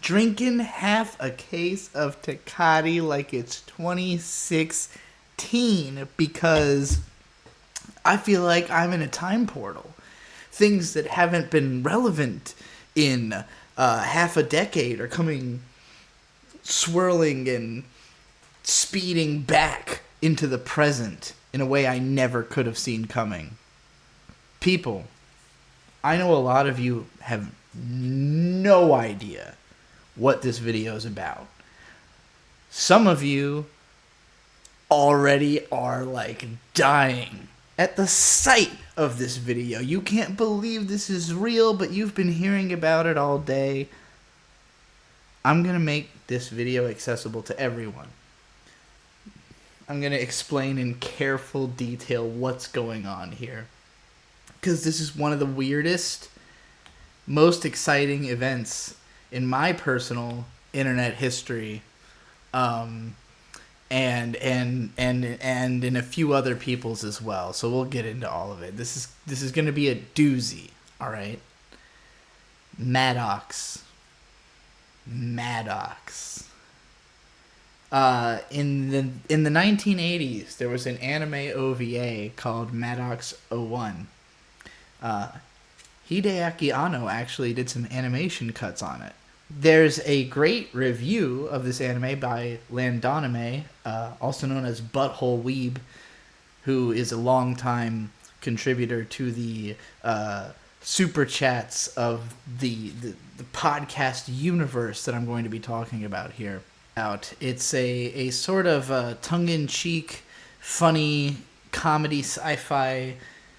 drinking half a case of Tecate like it's 2016 because I feel like I'm in a time portal. Things that haven't been relevant in half a decade are coming swirling and speeding back into the present in a way I never could have seen coming. People, I know a lot of you have no idea what this video is about. Some of you already are like dying at the sight of this video. You can't believe this is real, but you've been hearing about it all day. I'm going to make this video accessible to everyone. I'm going to explain in careful detail what's going on here. Because this is one of the weirdest, most exciting events in my personal internet history. And in a few other people's as well. So we'll get into all of it. This is going to be a doozy, all right? Maddox. In the 1980s, there was an anime OVA called Maddox 01. Hideaki Anno actually did some animation cuts on it. There's a great review of this anime by Landonime, also known as Butthole Weeb, who is a longtime contributor to the super chats of the podcast universe that I'm going to be talking about here. It's a sort of tongue-in-cheek, funny comedy sci-fi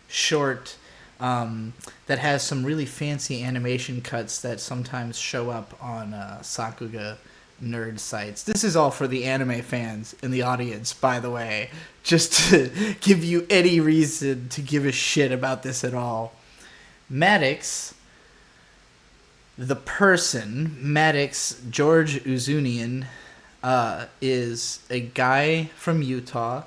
short that has some really fancy animation cuts that sometimes show up on Sakuga nerd sites. This is all for the anime fans in the audience, by the way, just to give you any reason to give a shit about this at all. Maddox, the person, Maddox George Uzunian, is a guy from Utah.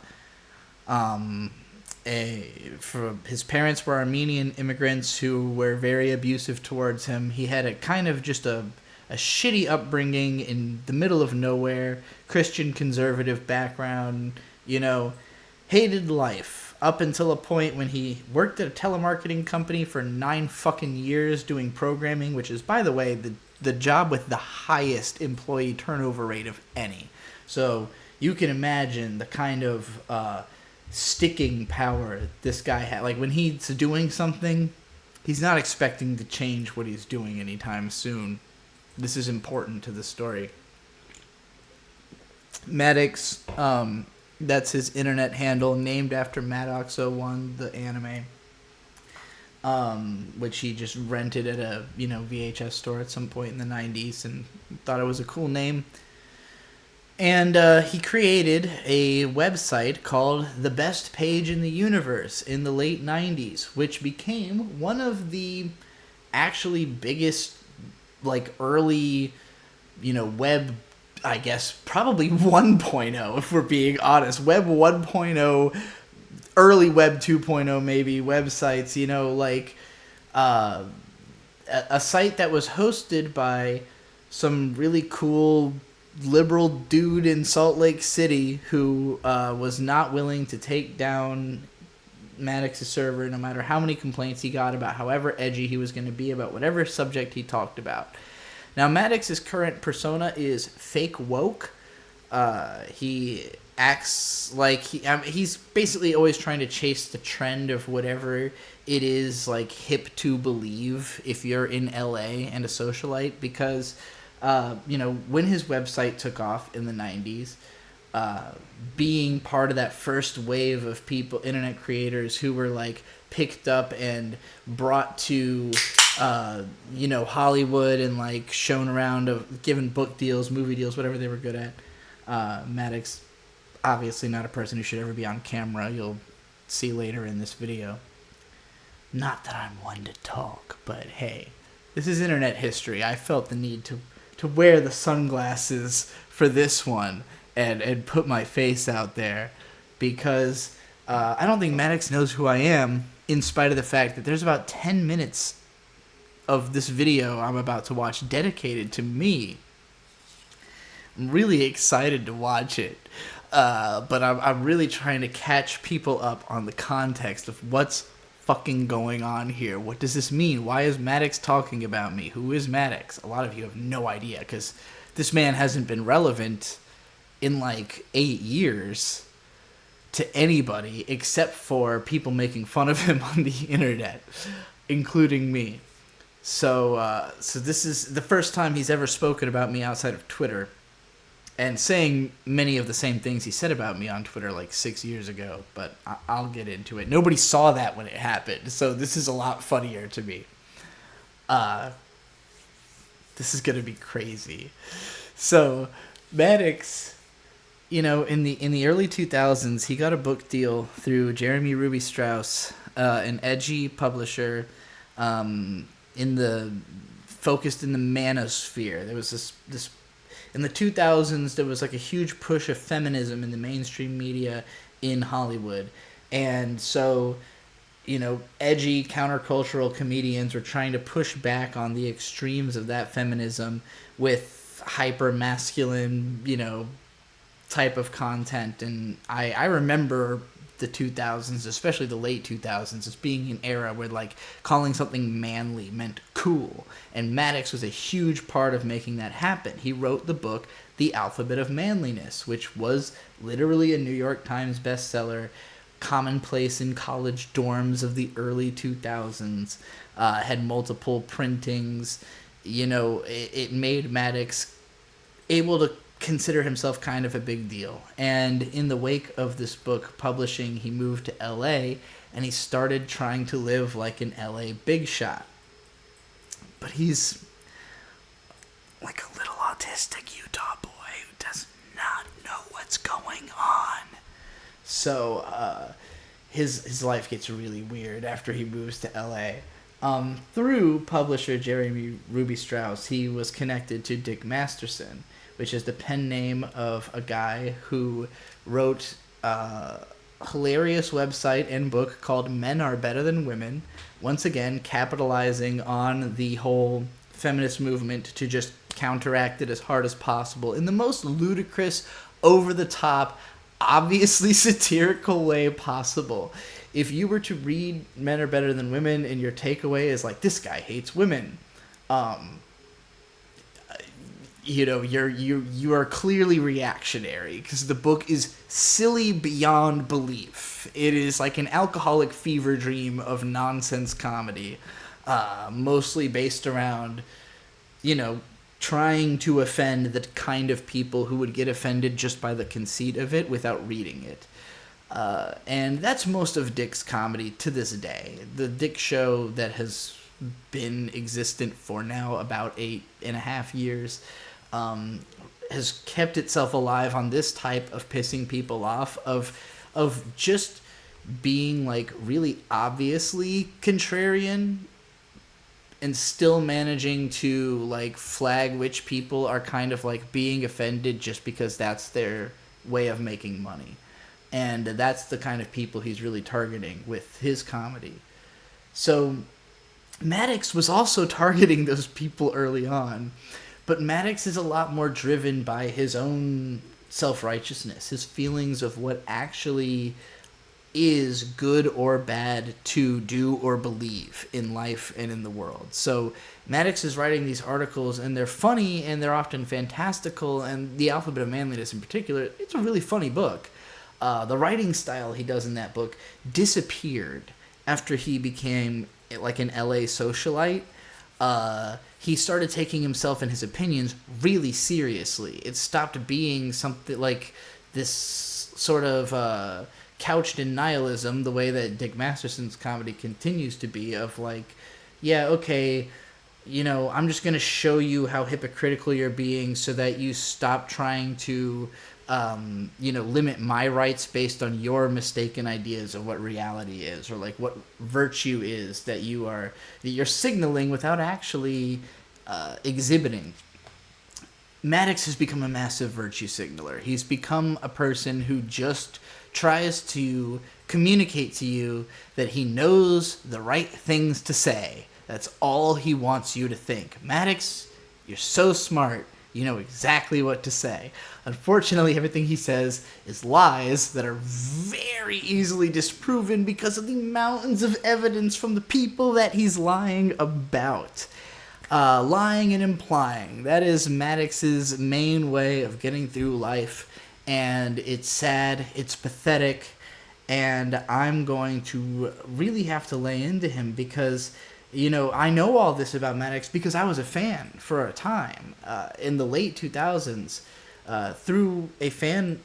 His parents were Armenian immigrants who were very abusive towards him. He had a kind of just a shitty upbringing in the middle of nowhere, Christian conservative background, hated life up until a point when he worked at a telemarketing company for 9 fucking years doing programming, which is, by the way, the job with the highest employee turnover rate of any. So you can imagine the kind of sticking power this guy had. Like, when he's doing something, he's not expecting to change what he's doing anytime soon. This is important to the story. Maddox, that's his internet handle, named after Maddox 01, the anime, which he just rented at a VHS store at some point in the 90s and thought it was a cool name. And he created a website called The Best Page in the Universe in the late 90s, which became one of the actually biggest, early, web, I guess, probably 1.0, if we're being honest. Web 1.0, early Web 2.0 maybe, websites, a site that was hosted by some really cool liberal dude in Salt Lake City who was not willing to take down Maddox's server no matter how many complaints he got about however edgy he was going to be about whatever subject he talked about. Now, Maddox's current persona is fake woke. He acts like he's basically always trying to chase the trend of whatever it is hip to believe if you're in LA and a socialite, because when his website took off in the 90s, being part of that first wave of people, internet creators who were picked up and brought to Hollywood and shown around, given book deals, movie deals, whatever they were good at. Maddox, obviously not a person who should ever be on camera. You'll see later in this video. Not that I'm one to talk, but hey, this is internet history. I felt the need to wear the sunglasses for this one and put my face out there, because I don't think Maddox knows who I am, in spite of the fact that there's about 10 minutes of this video I'm about to watch dedicated to me. I'm really excited to watch it. But I'm really trying to catch people up on the context of what's fucking going on here. What does this mean? Why is Maddox talking about me? Who is Maddox? A lot of you have no idea, because this man hasn't been relevant in like 8 years to anybody except for people making fun of him on the internet, including me. So this is the first time he's ever spoken about me outside of Twitter, and saying many of the same things he said about me on Twitter like 6 years ago, but I'll get into it. Nobody saw that when it happened, so this is a lot funnier to me. This is gonna be crazy. So, Maddox, in the early 2000s, he got a book deal through Jeremy Ruby Strauss, an edgy publisher, focused in the manosphere. There was this in the 2000s, there was like a huge push of feminism in the mainstream media in Hollywood. And so, edgy countercultural comedians were trying to push back on the extremes of that feminism with hyper masculine, type of content. And I remember the 2000s, especially the late 2000s, as being an era where like calling something manly meant cool, and Maddox was a huge part of making that happen. He wrote the book The Alphabet of Manliness, which was literally a New York Times bestseller, commonplace in college dorms of the early 2000s, had multiple printings. It made Maddox able to consider himself kind of a big deal. And in the wake of this book publishing, he moved to LA and he started trying to live like an LA big shot. But he's like a little autistic Utah boy who does not know what's going on. So his life gets really weird after he moves to LA. Through publisher Jeremy Ruby Strauss, he was connected to Dick Masterson, which is the pen name of a guy who wrote a hilarious website and book called Men Are Better Than Women, once again capitalizing on the whole feminist movement to just counteract it as hard as possible in the most ludicrous, over-the-top, obviously satirical way possible. If you were to read Men Are Better Than Women and your takeaway is like, this guy hates women, you are clearly reactionary, because the book is silly beyond belief. It is like an alcoholic fever dream of nonsense comedy, mostly based around, trying to offend the kind of people who would get offended just by the conceit of it without reading it. And that's most of Dick's comedy to this day. The Dick Show that has been existent for now about 8.5 years has kept itself alive on this type of pissing people off, of just being like really obviously contrarian and still managing to like flag which people are kind of like being offended just because that's their way of making money. And that's the kind of people he's really targeting with his comedy. So Maddox was also targeting those people early on, but Maddox is a lot more driven by his own self-righteousness, his feelings of what actually is good or bad to do or believe in life and in the world. So Maddox is writing these articles, and they're funny and they're often fantastical, and The Alphabet of Manliness in particular, it's a really funny book. The writing style he does in that book disappeared after he became like an LA socialite. He started taking himself and his opinions really seriously. It stopped being something like this sort of couched in nihilism, the way that Dick Masterson's comedy continues to be, of like, yeah, okay, I'm just going to show you how hypocritical you're being so that you stop trying to limit my rights based on your mistaken ideas of what reality is, or like what virtue is that you're signaling without actually exhibiting. Maddox has become a massive virtue signaler. He's become a person who just tries to communicate to you that he knows the right things to say. That's all he wants you to think. Maddox, you're so smart. You know exactly what to say. Unfortunately, everything he says is lies that are very easily disproven because of the mountains of evidence from the people that he's lying about. Lying and implying. That is Maddox's main way of getting through life. And it's sad, it's pathetic, and I'm going to really have to lay into him because, I know all this about Maddox because I was a fan for a time in the late 2000s through a fan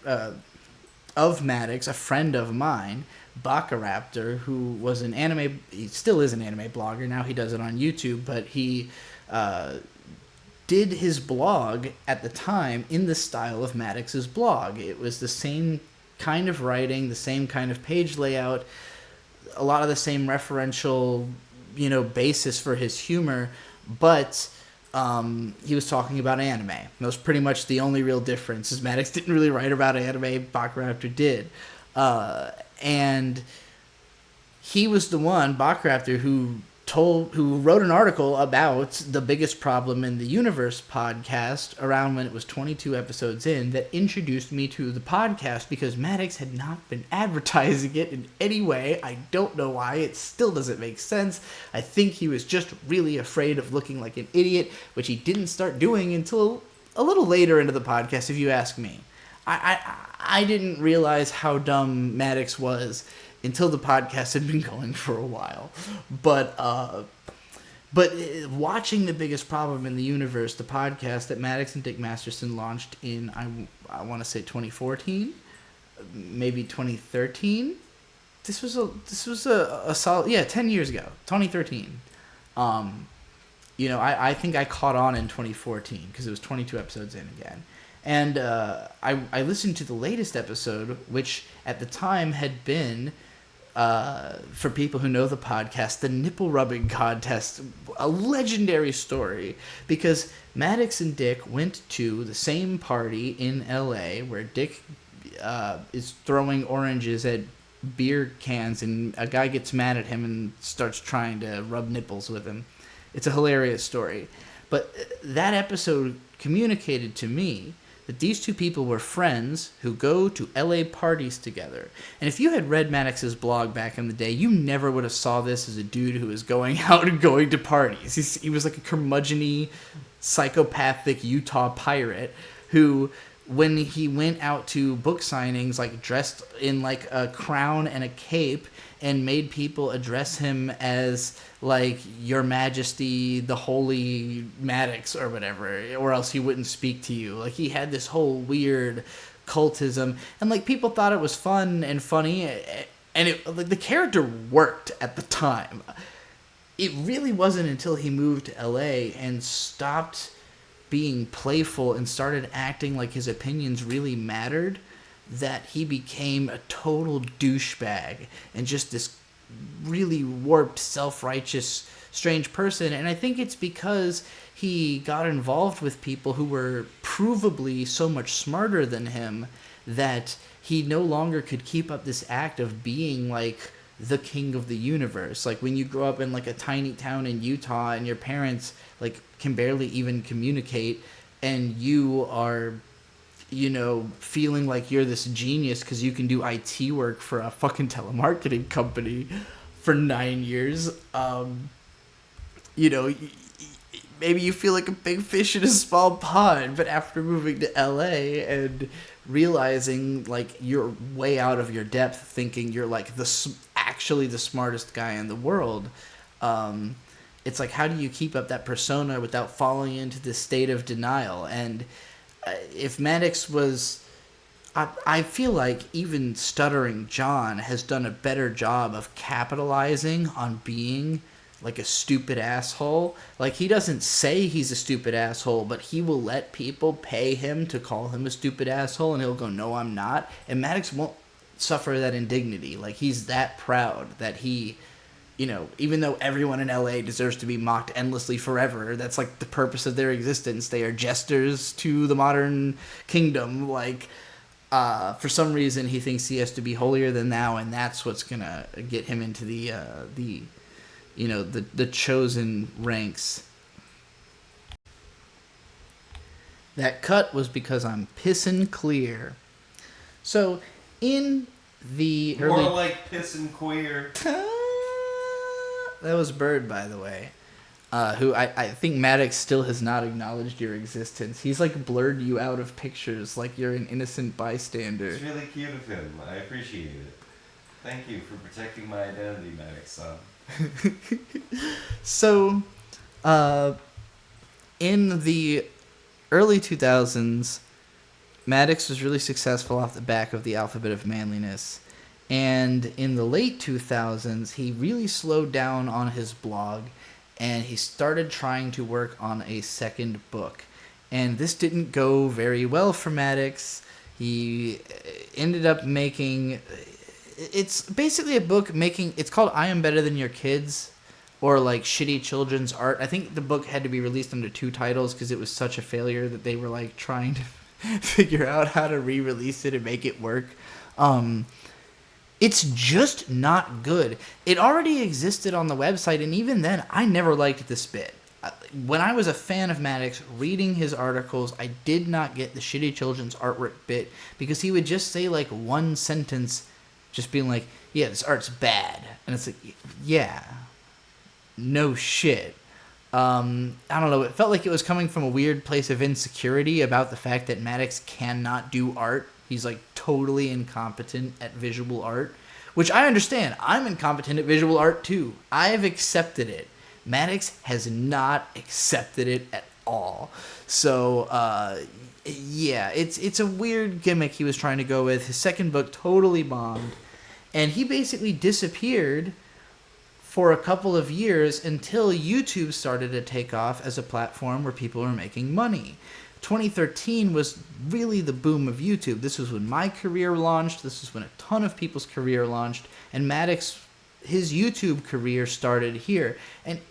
of Maddox, a friend of mine, Bakaraptor, who was he still is an anime blogger, now he does it on YouTube, but he did his blog at the time in the style of Maddox's blog. It was the same kind of writing, the same kind of page layout, a lot of the same referential, basis for his humor, but he was talking about anime. That was pretty much the only real difference, is Maddox didn't really write about anime, Bakaraptor did. And he was the one, Bakaraptor, who wrote an article about the Biggest Problem in the Universe podcast around when it was 22 episodes in, that introduced me to the podcast because Maddox had not been advertising it in any way. I don't know why. It still doesn't make sense. I think he was just really afraid of looking like an idiot, which he didn't start doing until a little later into the podcast, if you ask me. I didn't realize how dumb Maddox was until the podcast had been going for a while. But watching The Biggest Problem in the Universe, the podcast that Maddox and Dick Masterson launched in, I want to say 2014, maybe 2013. This was a solid, 10 years ago, 2013. I think I caught on in 2014 because it was 22 episodes in again. And I listened to the latest episode, which at the time had been, for people who know the podcast, the nipple rubbing contest, a legendary story, because Maddox and Dick went to the same party in LA where Dick is throwing oranges at beer cans and a guy gets mad at him and starts trying to rub nipples with him. It's a hilarious story. But that episode communicated to me that these two people were friends who go to LA parties together. And if you had read Maddox's blog back in the day, you never would have saw this as a dude who was going out and going to parties. He was like a curmudgeon-y, psychopathic Utah pirate who, when he went out to book signings, like dressed in like a crown and a cape and made people address him as like Your Majesty, the Holy Maddox or whatever, or else he wouldn't speak to you. Like he had this whole weird cultism, and like people thought it was fun and funny, and the character worked at the time. It really wasn't until he moved to LA and stopped being playful and started acting like his opinions really mattered that he became a total douchebag and just this really warped, self-righteous, strange person. And I think it's because he got involved with people who were provably so much smarter than him that he no longer could keep up this act of being like the king of the universe. Like when you grow up in like a tiny town in Utah and your parents like can barely even communicate, and you are, feeling like you're this genius because you can do IT work for a fucking telemarketing company for 9 years. Maybe you feel like a big fish in a small pond, but after moving to LA and realizing like you're way out of your depth, thinking you're like actually the smartest guy in the world, it's like, how do you keep up that persona without falling into this state of denial? And if Maddox was, I feel like even Stuttering John has done a better job of capitalizing on being like a stupid asshole. Like, he doesn't say he's a stupid asshole, but he will let people pay him to call him a stupid asshole, and he'll go, no, I'm not. And Maddox won't suffer that indignity. Like, he's that proud that he, even though everyone in LA deserves to be mocked endlessly forever, that's like the purpose of their existence. They are jesters to the modern kingdom. Like, for some reason, he thinks he has to be holier than thou, and that's what's gonna get him into the the chosen ranks. That cut was because I'm pissing clear. So, in the More early... like pissing queer. That was Bird, by the way. Who I think Maddox still has not acknowledged your existence. He's like blurred you out of pictures like you're an innocent bystander. It's really cute of him. I appreciate it. Thank you for protecting my identity, Maddox. So, in the early 2000s, Maddox was really successful off the back of the Alphabet of Manliness. And in the late 2000s, he really slowed down on his blog, and he started trying to work on a second book. And this didn't go very well for Maddox. He ended up making... It's basically a book it's called I Am Better Than Your Kids, or like Shitty Children's Art. I think the book had to be released under 2 titles because it was such a failure that they were like trying to figure out how to re-release it and make it work. It's just not good. It already existed on the website, and even then, I never liked this bit. When I was a fan of Maddox, reading his articles, I did not get the Shitty Children's Artwork bit because he would just say like one sentence, just being like, yeah, this art's bad. And it's like, yeah, no shit. I don't know. It felt like it was coming from a weird place of insecurity about the fact that Maddox cannot do art. He's like totally incompetent at visual art, which I understand. I'm incompetent at visual art too. I've accepted it. Maddox has not accepted it at all. So, yeah, it's a weird gimmick he was trying to go with. His second book totally bombed, and he basically disappeared for a couple of years until YouTube started to take off as a platform where people were making money. 2013 was really the boom of YouTube. This was when my career launched. This was when a ton of people's career launched. And Maddox, his YouTube career started here. And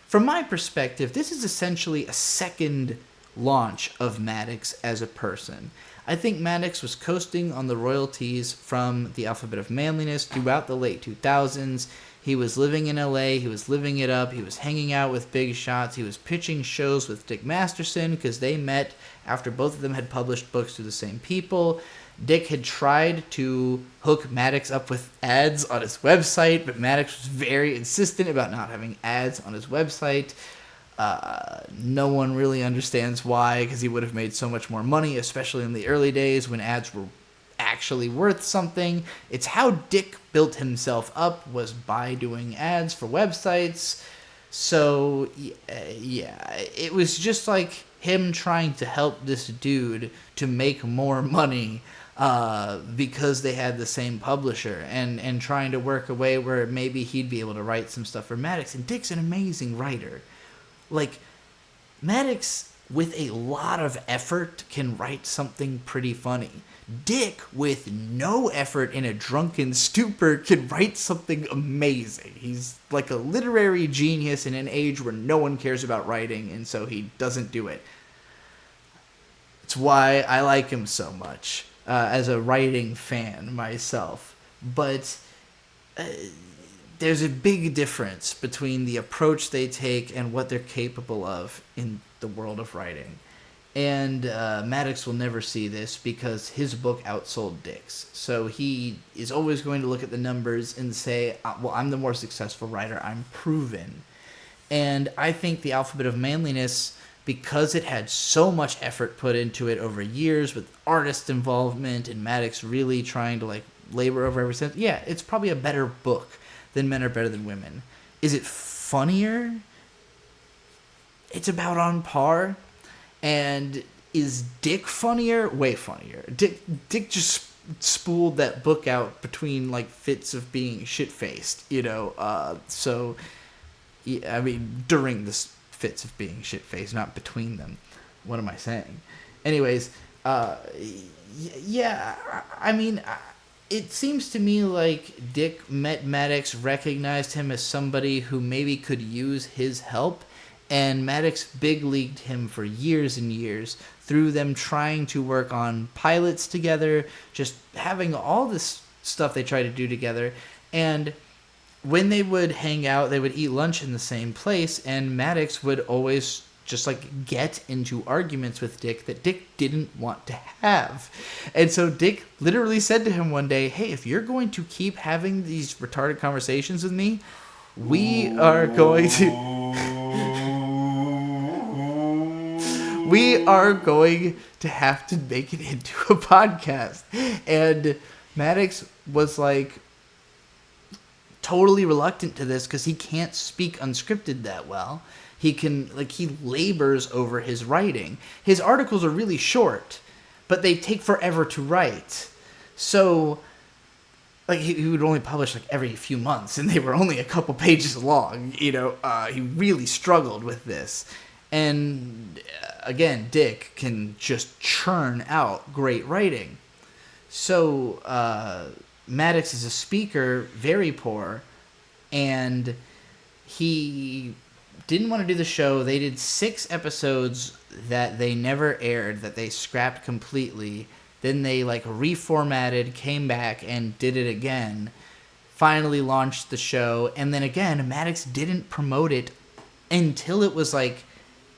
from my perspective, this is essentially a second launch of Maddox as a person. I think Maddox was coasting on the royalties from the Alphabet of Manliness throughout the late 2000s. He was living in LA, he was living it up, he was hanging out with big shots, he was pitching shows with Dick Masterson because they met after both of them had published books to the same people. Dick had tried to hook Maddox up with ads on his website, but Maddox was very insistent about not having ads on his website. No one really understands why, because he would have made so much more money, especially in the early days when ads were actually worth something. It's how Dick built himself up, was by doing ads for websites. So yeah, it was just like him trying to help this dude to make more money because they had the same publisher, and trying to work a way where maybe he'd be able to write some stuff for Maddox. And Dick's an amazing writer. Like, Maddox with a lot of effort can write something pretty funny. Dick, with no effort in a drunken stupor, can write something amazing. He's like a literary genius in an age where no one cares about writing, and so he doesn't do it. It's why I like him so much, as a writing fan myself. But there's a big difference between the approach they take and what they're capable of in the world of writing. And Maddox will never see this because his book outsold Dick's. So he is always going to look at the numbers and say, well, I'm the more successful writer. I'm proven. And I think the Alphabet of Manliness, because it had so much effort put into it over years with artist involvement and Maddox really trying to like labor over every sentence, yeah, it's probably a better book than Men Are Better Than Women. Is it funnier? It's about on par. And is Dick funnier? Way funnier. Dick just spooled that book out between like fits of being shit-faced, you know. So, yeah, I mean, during the fits of being shit-faced, not between them. What am I saying? Anyways, yeah, I mean, it seems to me like Dick met Maddox, recognized him as somebody who maybe could use his help, and Maddox big-leagued him for years and years through them trying to work on pilots together, just having all this stuff they try to do together. And when they would hang out, they would eat lunch in the same place, and Maddox would always just like get into arguments with Dick that Dick didn't want to have. And so Dick literally said to him one day, "Hey, if you're going to keep having these retarded conversations with me, we are going to have to make it into a podcast." And Maddox was like totally reluctant to this because he can't speak unscripted that well. He labors over his writing. His articles are really short, but they take forever to write. So, like, he would only publish, like, every few months, and they were only a couple pages long, He really struggled with this. And, again, Dick can just churn out great writing. So, Maddox is a speaker, very poor, and he didn't want to do the show. They did 6 episodes that they never aired, that they scrapped completely. Then they reformatted, came back, and did it again. Finally launched the show, and then again, Maddox didn't promote it until it was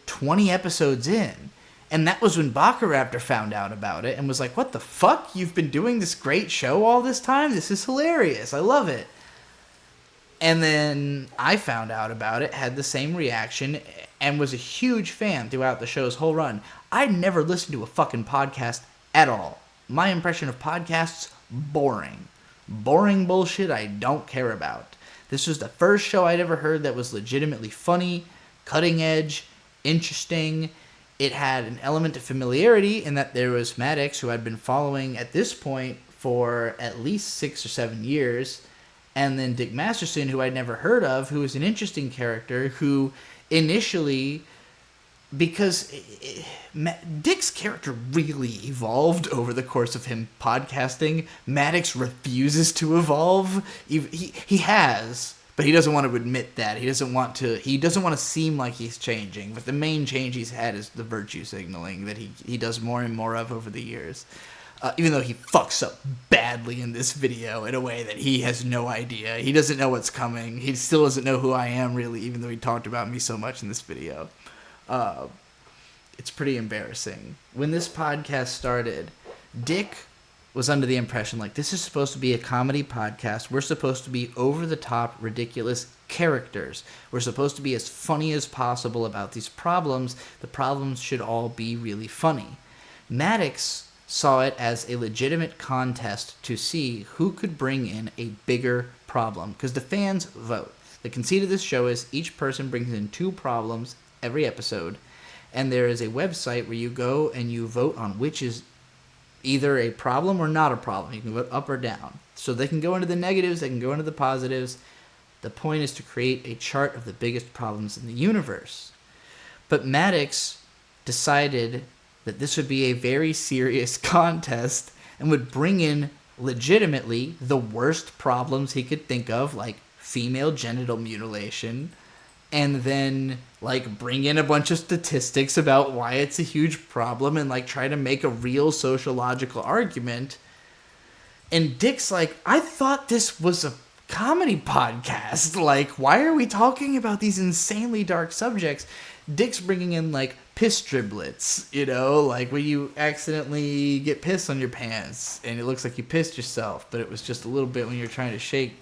20 episodes in. And that was when Bacaraptor found out about it and was like, "What the fuck? You've been doing this great show all this time? This is hilarious. I love it." And then I found out about it, had the same reaction, and was a huge fan throughout the show's whole run. I'd never listened to a fucking podcast at all. My impression of podcasts, boring. Boring bullshit I don't care about. This was the first show I'd ever heard that was legitimately funny, cutting edge, interesting. It had an element of familiarity in that there was Maddox, who I'd been following at this point for at least 6 or 7 years, and then Dick Masterson, who I'd never heard of, who was an interesting character, who initially, because Dick's character really evolved over the course of him podcasting. Maddox refuses to evolve. He has, but he doesn't want to admit that. He doesn't want to seem like he's changing. But the main change he's had is the virtue signaling that he does more and more of over the years. Even though he fucks up badly in this video in a way that he has no idea. He doesn't know what's coming. He still doesn't know who I am, really, even though he talked about me so much in this video. It's pretty embarrassing. When this podcast started, Dick was under the impression, this is supposed to be a comedy podcast. We're supposed to be over-the-top, ridiculous characters. We're supposed to be as funny as possible about these problems. The problems should all be really funny. Maddox saw it as a legitimate contest to see who could bring in a bigger problem, because the fans vote. The conceit of this show is each person brings in 2 problems every episode, and there is a website where you go and you vote on which is either a problem or not a problem. You can vote up or down. So they can go into the negatives, they can go into the positives. The point is to create a chart of the biggest problems in the universe. But Maddox decided that this would be a very serious contest and would bring in legitimately the worst problems he could think of, like female genital mutilation, and then bring in a bunch of statistics about why it's a huge problem and try to make a real sociological argument. And Dick's "I thought this was a comedy podcast. Why are we talking about these insanely dark subjects?" Dick's bringing in piss driblets, when you accidentally get piss on your pants and it looks like you pissed yourself, but it was just a little bit when you're trying to shake,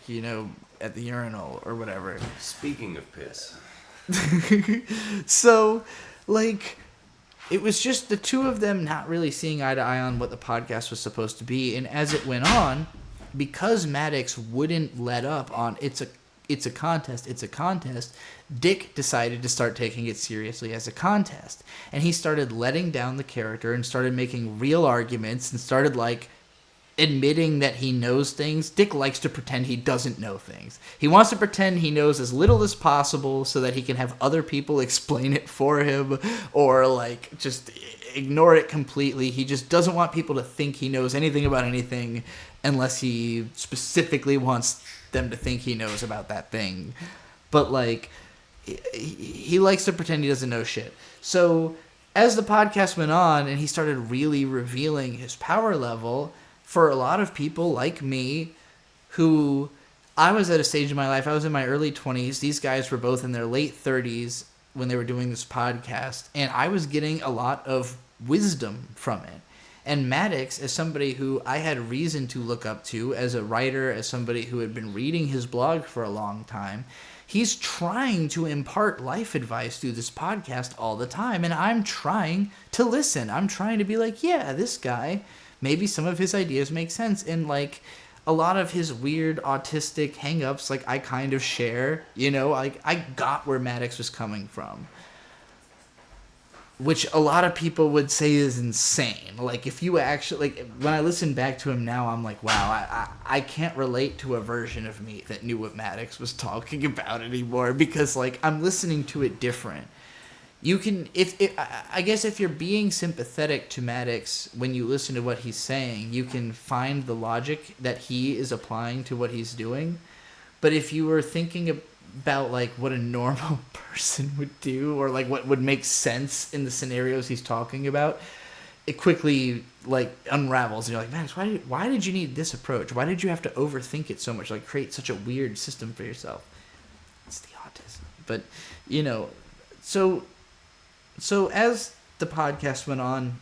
at the urinal or whatever. Speaking of piss. So, it was just the two of them not really seeing eye to eye on what the podcast was supposed to be. And as it went on, because Maddox wouldn't let up on it's a contest, Dick decided to start taking it seriously as a contest. And he started letting down the character and started making real arguments and started admitting that he knows things. Dick likes to pretend he doesn't know things. He wants to pretend he knows as little as possible so that he can have other people explain it for him, or just ignore it completely. He just doesn't want people to think he knows anything about anything unless he specifically wants them to think he knows about that thing. But he likes to pretend he doesn't know shit. So as the podcast went on and he started really revealing his power level, for a lot of people like me who I was at a stage in my life, I was in my early 20s. These guys were both in their late 30s when they were doing this podcast, and I was getting a lot of wisdom from it. And Maddox, as somebody who I had reason to look up to, as a writer, as somebody who had been reading his blog for a long time, he's trying to impart life advice through this podcast all the time, and I'm trying to listen. I'm trying to be like, yeah, this guy, maybe some of his ideas make sense, and like a lot of his weird autistic hang-ups, like I kind of share, you know, like I got where Maddox was coming from, which a lot of people would say is insane. Like if you actually, like when I listen back to him now, I'm like, wow, I can't relate to a version of me that knew what Maddox was talking about anymore, because like I'm listening to it different. You can, I guess if you're being sympathetic to Maddox when you listen to what he's saying, you can find the logic that he is applying to what he's doing. But if you were thinking about like what a normal person would do, or like what would make sense in the scenarios he's talking about, it quickly like unravels, and you're like, Maddox, why did you need this approach? Why did you have to overthink it so much? Like create such a weird system for yourself? It's the autism. But you know, So as the podcast went on,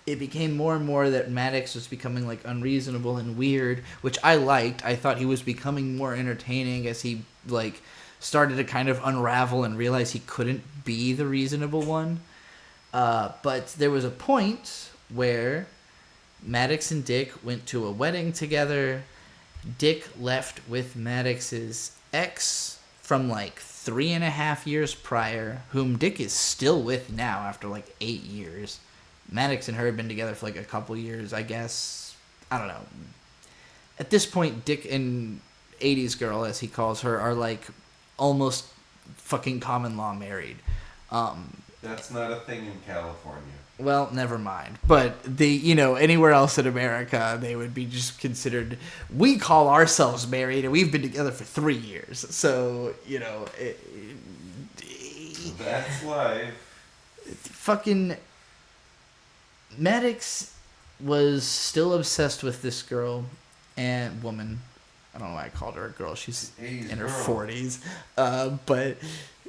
it became more and more that Maddox was becoming like unreasonable and weird, which I liked. I thought he was becoming more entertaining as he like started to kind of unravel and realize he couldn't be the reasonable one. But there was a point where Maddox and Dick went to a wedding together. Dick left with Maddox's ex from like 3.5 years prior, whom Dick is still with now after like 8 years. Maddox and her had been together for like a couple years, I guess. I don't know. At this point, Dick and 80s girl, as he calls her, are like almost fucking common law married. That's not a thing in California. Well, never mind. But anywhere else in America, they would be just considered, we call ourselves married and we've been together for 3 years. So, that's life. Fucking Maddox was still obsessed with this girl and woman. I don't know why I called her a girl. She's in her 40s. But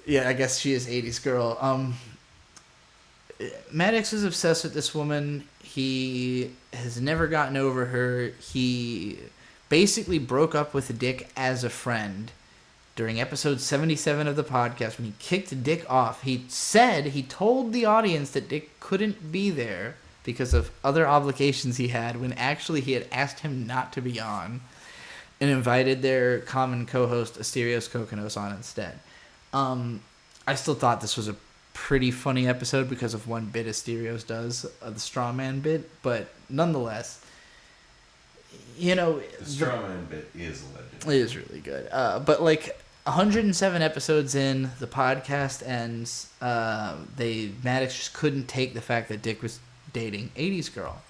yeah, I guess she is 80s girl. Maddox is obsessed with this woman. He has never gotten over her. He basically broke up with Dick as a friend during episode 77 of the podcast. When he kicked Dick off, he told the audience that Dick couldn't be there because of other obligations he had, when actually he had asked him not to be on, and invited their common co-host Asterios Kokonos on instead. I still thought this was a pretty funny episode because of one bit Asterios does, the straw man bit, but nonetheless, the straw man bit is legend. It is really good. But like 107 episodes in, the podcast ends. Maddox just couldn't take the fact that Dick was dating 80s girl.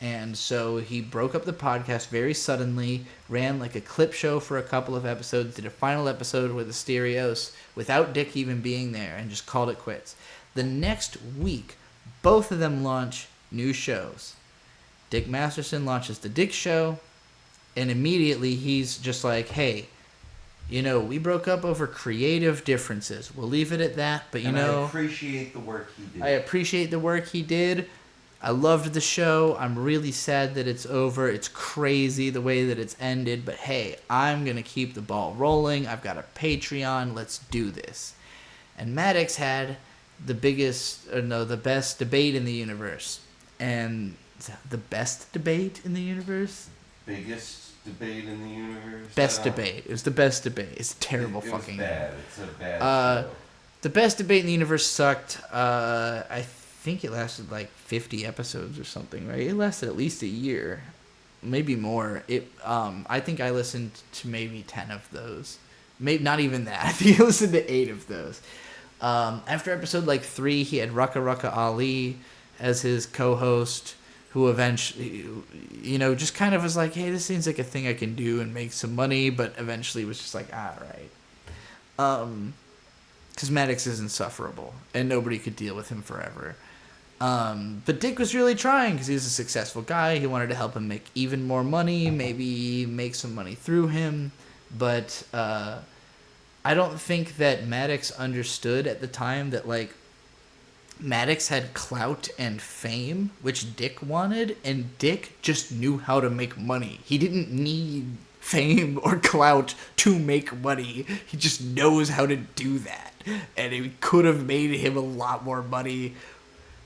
And so he broke up the podcast very suddenly, ran like a clip show for a couple of episodes, did a final episode with Asterios without Dick even being there, and just called it quits. The next week, both of them launch new shows. Dick Masterson launches the Dick Show, and immediately he's just like, hey, we broke up over creative differences. We'll leave it at that, but I appreciate the work he did. I appreciate the work he did. I loved the show. I'm really sad that it's over. It's crazy the way that it's ended. But hey, I'm going to keep the ball rolling. I've got a Patreon. Let's do this. And Maddox had the best debate in the universe. And the best debate in the universe? Biggest debate in the universe? Best debate. It was the best debate. It's terrible it fucking. Was bad. It's a bad show. The best debate in the universe sucked. I think it lasted like 50 episodes or something, right? It lasted at least a year, maybe more. I think I listened to maybe 10 of those. Maybe not even that. I think I listened to 8 of those. After episode like 3, he had Rucka Ali as his co-host, who eventually, just kind of was like, hey, this seems like a thing I can do and make some money, but eventually was just like, all right. Because Maddox is insufferable, and nobody could deal with him forever. But Dick was really trying because he was a successful guy. He wanted to help him make even more money, maybe make some money through him. But I don't think that Maddox understood at the time that, like, Maddox had clout and fame, which Dick wanted, and Dick just knew how to make money. He didn't need fame or clout to make money. He just knows how to do that. And it could have made him a lot more money.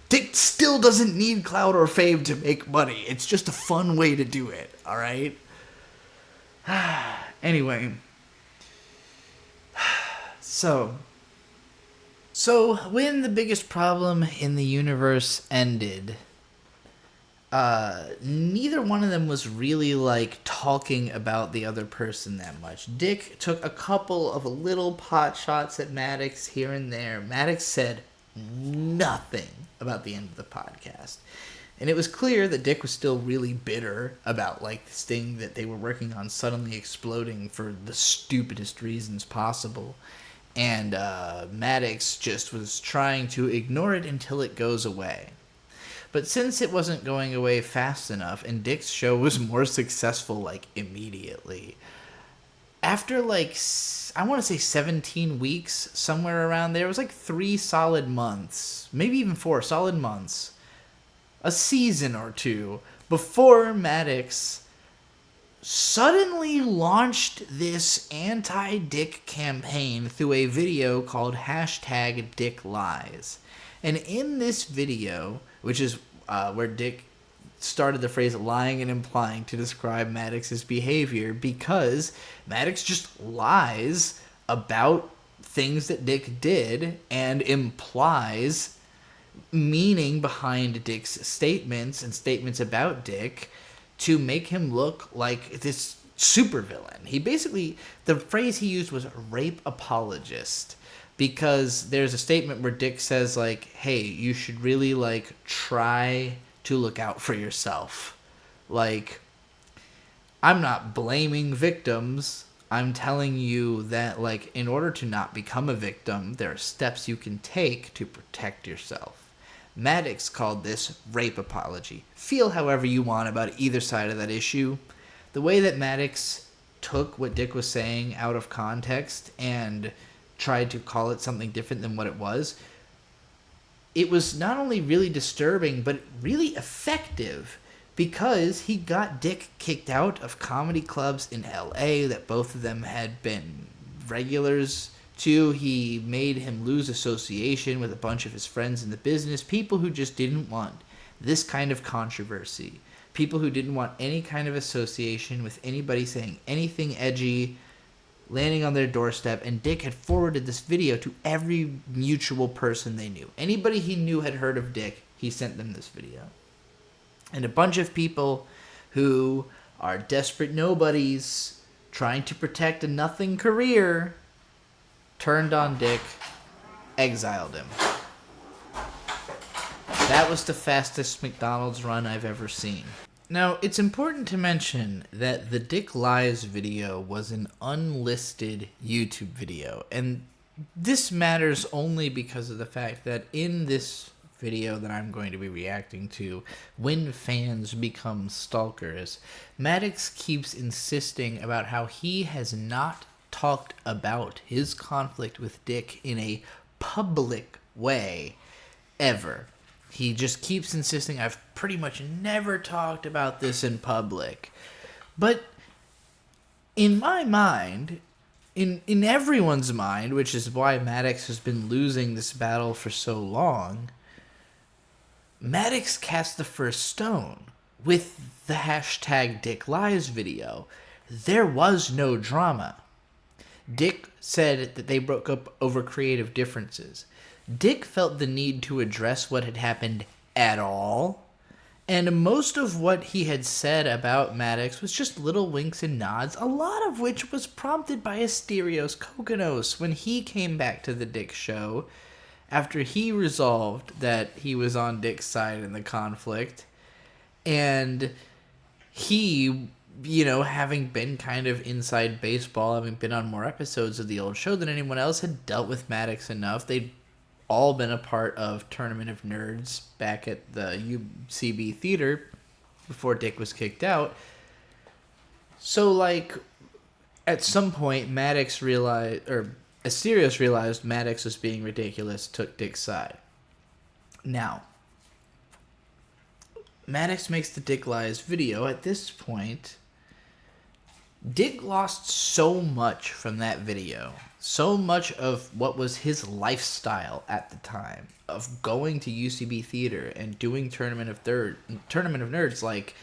Dick still doesn't need clout or fame to make money. It's just a fun way to do it, alright? Anyway. So when the biggest problem in the universe ended, neither one of them was really, like, talking about the other person that much. Dick took a couple of little pot shots at Maddox here and there. Maddox said nothing about the end of the podcast. And it was clear that Dick was still really bitter about, like, this thing that they were working on suddenly exploding for the stupidest reasons possible. And Maddox just was trying to ignore it until it goes away. But since it wasn't going away fast enough, and Dick's show was more successful, like, immediately, after, like, I want to say 17 weeks, somewhere around there, it was like 3 solid months, maybe even 4 solid months, a season or two, before Maddox suddenly launched this anti-Dick campaign through a video called #DickLies. And in this video, which is where Dick started the phrase lying and implying to describe Maddox's behavior, because Maddox just lies about things that Dick did and implies meaning behind Dick's statements and statements about Dick to make him look like this supervillain. He basically, the phrase he used was rape apologist, because there's a statement where Dick says, like, hey, you should really, like, try to look out for yourself. Like, I'm not blaming victims. I'm telling you that, like, in order to not become a victim, there are steps you can take to protect yourself. Maddox called this rape apology. Feel however you want about either side of that issue. The way that Maddox took what Dick was saying out of context and tried to call it something different than what it was not only really disturbing, but really effective, because he got Dick kicked out of comedy clubs in LA that both of them had been regulars to. He made him lose association with a bunch of his friends in the business, people who just didn't want this kind of controversy, people who didn't want any kind of association with anybody saying anything edgy, landing on their doorstep. And Dick had forwarded this video to every mutual person they knew. Anybody he knew had heard of Dick, he sent them this video. And a bunch of people who are desperate nobodies trying to protect a nothing career turned on Dick, exiled him. That was the fastest McDonald's run I've ever seen. Now, it's important to mention that the Dick Lies video was an unlisted YouTube video, and this matters only because of the fact that in this video that I'm going to be reacting to, when fans become stalkers, Maddox keeps insisting about how he has not talked about his conflict with Dick in a public way ever. He just keeps insisting, I've pretty much never talked about this in public. But in my mind, in everyone's mind, which is why Maddox has been losing this battle for so long, Maddox cast the first stone with the #DickLies video. There was no drama. Dick said that they broke up over creative differences. Dick felt the need to address what had happened at all, and most of what he had said about Maddox was just little winks and nods, a lot of which was prompted by Asterios Kokkinos when he came back to the Dick show after he resolved that he was on Dick's side in the conflict, and he, you know, having been kind of inside baseball, having been on more episodes of the old show than anyone else, had dealt with Maddox enough. They'd all been a part of Tournament of Nerds back at the UCB Theater before Dick was kicked out. So, like, at some point, Maddox realized, or Asterios realized Maddox was being ridiculous, took Dick's side. Now, Maddox makes the Dick Lies video. At this point, Dick lost so much from that video. So much of what was his lifestyle at the time of going to UCB Theater and doing Tournament of Nerds, like,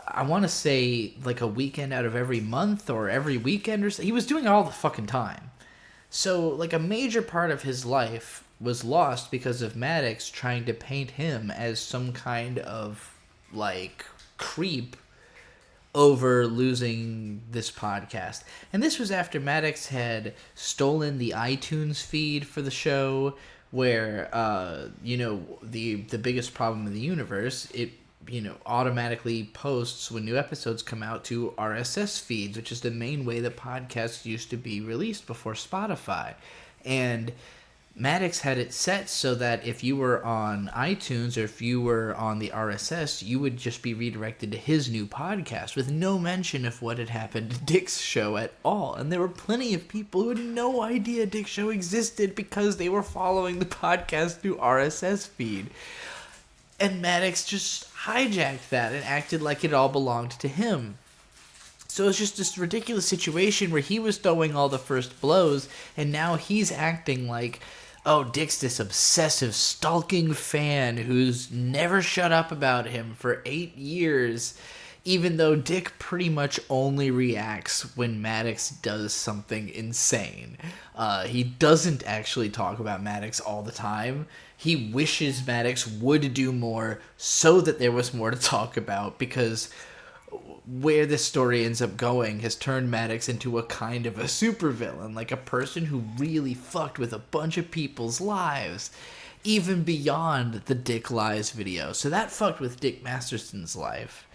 I want to say, like, a weekend out of every month or every weekend or so. He was doing it all the fucking time. So, like, a major part of his life was lost because of Maddox trying to paint him as some kind of, like, creep over losing this podcast. And this was after Maddox had stolen the iTunes feed for the show, where, the biggest problem in the universe, it, automatically posts when new episodes come out to RSS feeds, which is the main way that podcasts used to be released before Spotify. And Maddox had it set so that if you were on iTunes or if you were on the RSS, you would just be redirected to his new podcast with no mention of what had happened to Dick's show at all. And there were plenty of people who had no idea Dick's show existed because they were following the podcast through RSS feed. And Maddox just hijacked that and acted like it all belonged to him. So it's just this ridiculous situation where he was throwing all the first blows, and now he's acting like, oh, Dick's this obsessive, stalking fan who's never shut up about him for 8 years, even though Dick pretty much only reacts when Maddox does something insane. He doesn't actually talk about Maddox all the time. He wishes Maddox would do more so that there was more to talk about, because where this story ends up going has turned Maddox into a kind of a supervillain, like a person who really fucked with a bunch of people's lives, even beyond the Dick Lies video. So that fucked with Dick Masterson's life.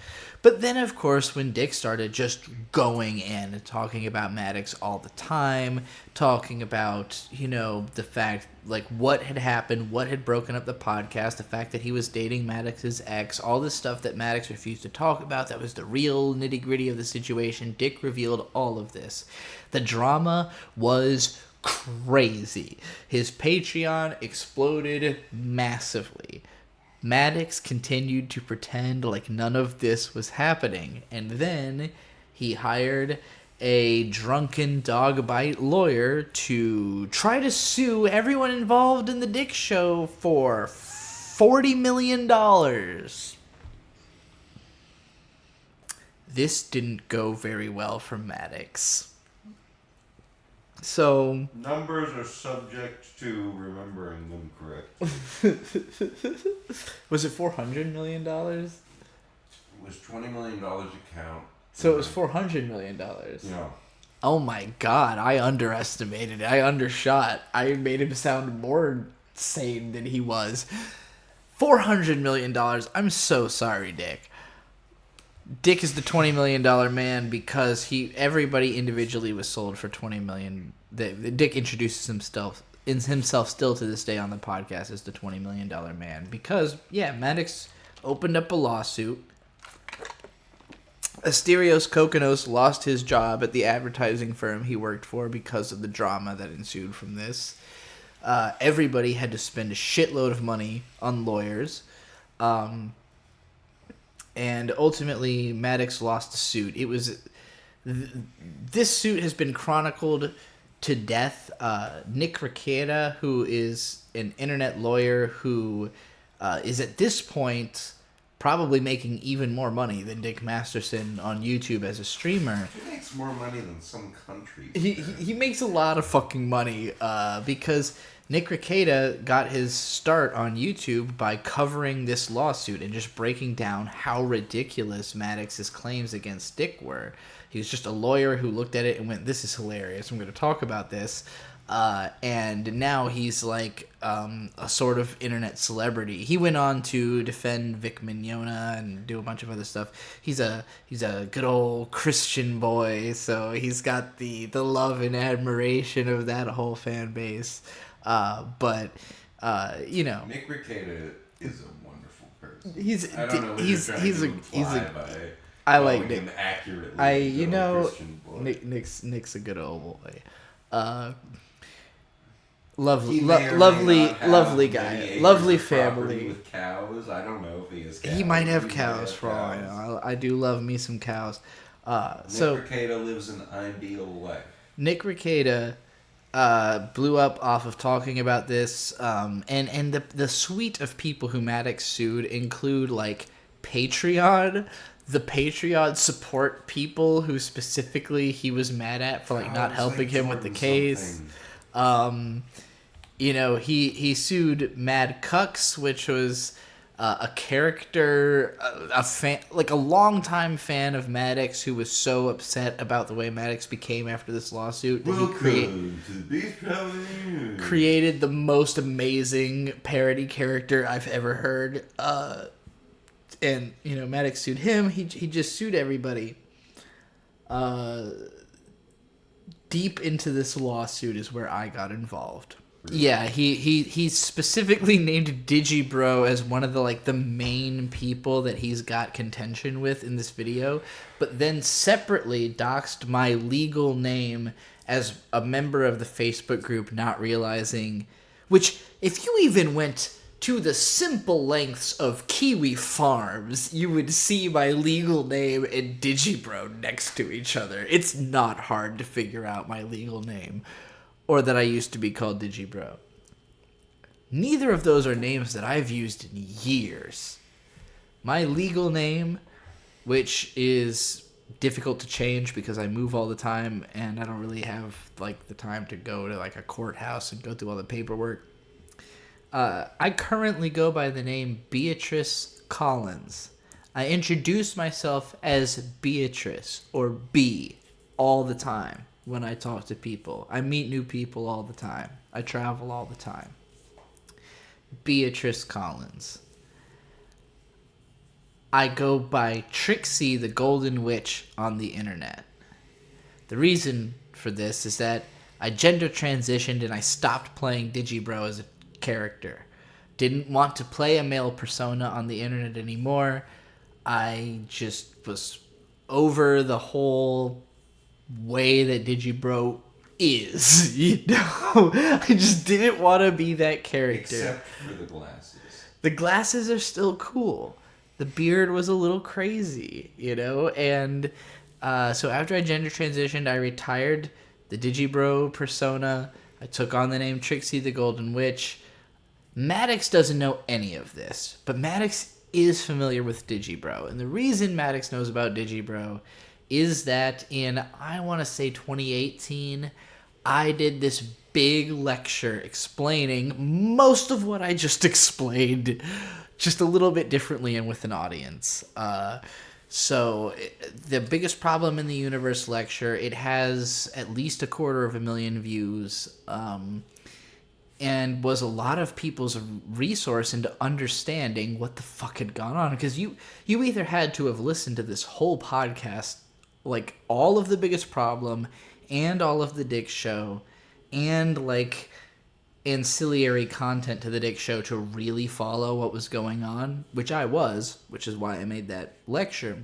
But then, of course, when Dick started just going in and talking about Maddox all the time, talking about, the fact, like, what had happened, what had broken up the podcast, the fact that he was dating Maddox's ex, all this stuff that Maddox refused to talk about, that was the real nitty-gritty of the situation, Dick revealed all of this. The drama was crazy. His Patreon exploded massively. Maddox continued to pretend like none of this was happening, and then he hired a drunken dog bite lawyer to try to sue everyone involved in the Dick Show for $40 million. This didn't go very well for Maddox. So numbers are subject to remembering them correct. Was it $400 million? It was $20 million a count. So it was $400 million. Yeah. Oh my god, I underestimated it. I undershot. I made him sound more sane than he was. $400 million. I'm so sorry, Dick. Dick is the $20 million man because everybody individually was sold for $20 million. Dick introduces himself still to this day on the podcast as the $20 million man because, Maddox opened up a lawsuit. Asterios Kokkinos lost his job at the advertising firm he worked for because of the drama that ensued from this. Everybody had to spend a shitload of money on lawyers. And ultimately, Maddox lost the suit. This suit has been chronicled to death. Nick Rekieta, who is an internet lawyer who is at this point probably making even more money than Dick Masterson on YouTube as a streamer. He makes more money than some countries. He makes a lot of fucking money because Nick Rekieta got his start on YouTube by covering this lawsuit and just breaking down how ridiculous Maddox's claims against Dick were. He was just a lawyer who looked at it and went, this is hilarious, I'm going to talk about this. And now he's like a sort of internet celebrity. He went on to defend Vic Mignogna and do a bunch of other stuff. He's a good old Christian boy, so he's got the love and admiration of that whole fan base. But You know, Nick Rekieta is a wonderful person. he's I don't know what he's you're trying he's to a imply by I like calling Nick. him accurately. I a you good know Christian boy. Nick's a good old boy. He may or may not have Lovely many guy, acres lovely of property family. with cows. I don't know if he has cows. He might have He cows for all I know. I do love me some cows. So Nick Rekieta lives an ideal life. Nick Rekieta blew up off of talking about this, and the suite of people who Maddox sued include like Patreon, the Patreon support people who specifically he was mad at for like not helping him with the case. You know, he sued Mad Cucks, which was a character, a fan, like a longtime fan of Maddox, who was so upset about the way Maddox became after this lawsuit that he created the most amazing parody character I've ever heard. And you know, Maddox sued him. He just sued everybody. Deep into this lawsuit is where I got involved. Yeah, he specifically named Digibro as one of the main people that he's got contention with in this video, but then separately doxed my legal name as a member of the Facebook group, not realizing, which if you even went to the simple lengths of Kiwi Farms, you would see my legal name and Digibro next to each other. It's not hard to figure out my legal name. Or that I used to be called Digibro. Neither of those are names that I've used in years. My legal name, which is difficult to change because I move all the time and I don't really have the time to go to a courthouse and go through all the paperwork. I currently go by the name Beatrice Collins. I introduce myself as Beatrice or B all the time. When I talk to people, I meet new people all the time. I travel all the time. Beatrice Collins. I go by Trixie the Golden Witch on the internet. The reason for this is that I gender transitioned and I stopped playing Digibro as a character. Didn't want to play a male persona on the internet anymore. I just was over the whole way that Digibro is, you know. I just didn't want to be that character. Except for the glasses. The glasses are still cool. The beard was a little crazy, you know. And so after I gender transitioned, I retired the Digibro persona. I took on the name Trixie the Golden Witch. Maddox doesn't know any of this, but Maddox is familiar with Digibro. And the reason Maddox knows about Digibro is that in, I want to say 2018, I did this big lecture explaining most of what I just explained, just a little bit differently and with an audience. So the biggest problem in the universe lecture, it has at least 250,000 views, and was a lot of people's resource into understanding what the fuck had gone on. Because you either had to have listened to this whole podcast, all of the biggest problem and all of the Dick Show and ancillary content to the Dick Show to really follow what was going on, which is why I made that lecture.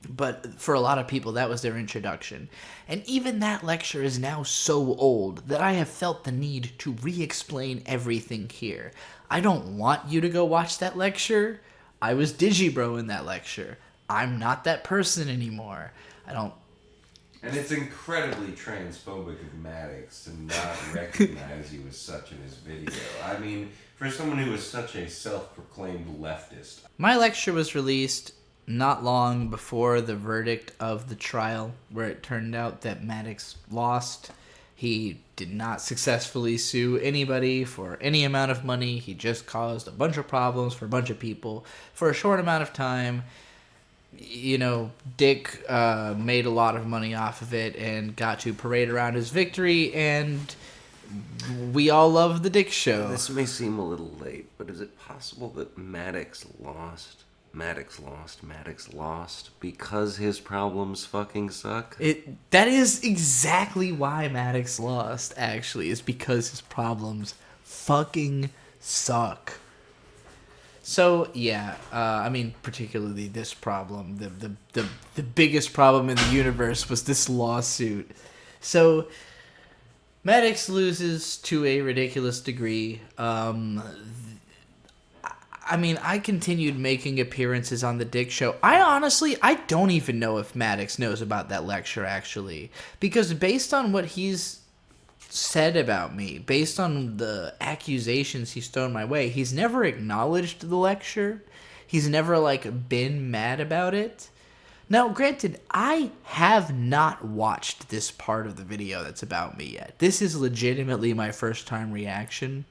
But for a lot of people, that was their introduction. And even that lecture is now so old that I have felt the need to re-explain everything here. I don't want you to go watch that lecture. I was Digibro in that lecture. I'm not that person anymore. And it's incredibly transphobic of Maddox to not recognize you as such in his video. I mean, for someone who is such a self-proclaimed leftist. My lecture was released not long before the verdict of the trial, where it turned out that Maddox lost. He did not successfully sue anybody for any amount of money. He just caused a bunch of problems for a bunch of people for a short amount of time. You know, Dick made a lot of money off of it and got to parade around his victory, and we all love the Dick Show. This may seem a little late, but is it possible that Maddox lost because his problems fucking suck? That is exactly why Maddox lost, actually, is because his problems fucking suck. So yeah, I mean, particularly this problem, the biggest problem in the universe was this lawsuit. So Maddox loses to a ridiculous degree. I mean, I continued making appearances on the Dick Show. I don't even know if Maddox knows about that lecture, actually. Because based on what he's said about me, based on the accusations he's thrown my way, he's never acknowledged the lecture. He's never, been mad about it. Now, granted, I have not watched this part of the video that's about me yet. This is legitimately my first time reaction.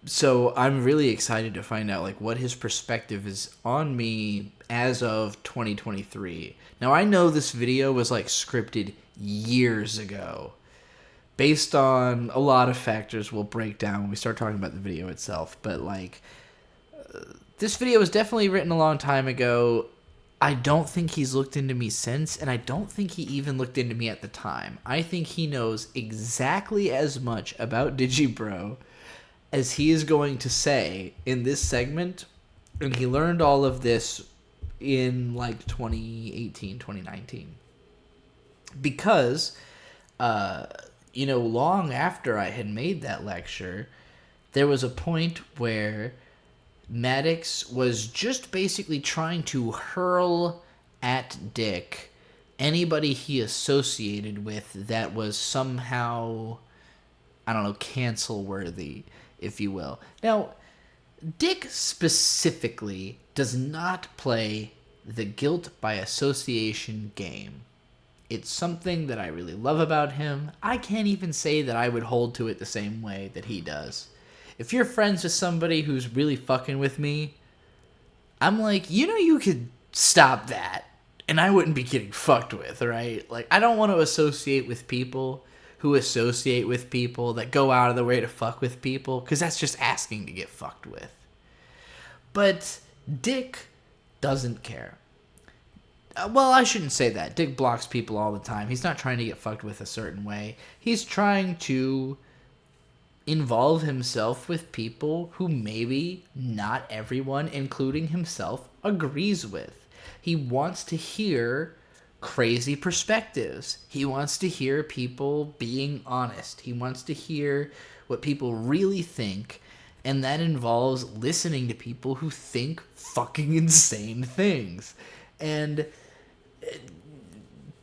So I'm really excited to find out what his perspective is on me as of 2023. Now I know this video was scripted years ago, based on a lot of factors we'll break down when we start talking about the video itself. But this video was definitely written a long time ago. I don't think he's looked into me since, and I don't think he even looked into me at the time. I think he knows exactly as much about Digibro as he is going to say in this segment, and he learned all of this in 2018, 2019. Because, long after I had made that lecture, there was a point where Maddox was just basically trying to hurl at Dick anybody he associated with that was somehow, cancel worthy, if you will. Now, Dick specifically does not play the guilt by association game. It's something that I really love about him. I can't even say that I would hold to it the same way that he does. If you're friends with somebody who's really fucking with me, I'm you could stop that, and I wouldn't be getting fucked with, right? I don't want to associate with people who associate with people that go out of their way to fuck with people, because that's just asking to get fucked with. But Dick doesn't care. Well, I shouldn't say that. Dick blocks people all the time. He's not trying to get fucked with a certain way. He's trying to involve himself with people who maybe not everyone, including himself, agrees with. He wants to hear crazy perspectives. He wants to hear people being honest. He wants to hear what people really think, and that involves listening to people who think fucking insane things. And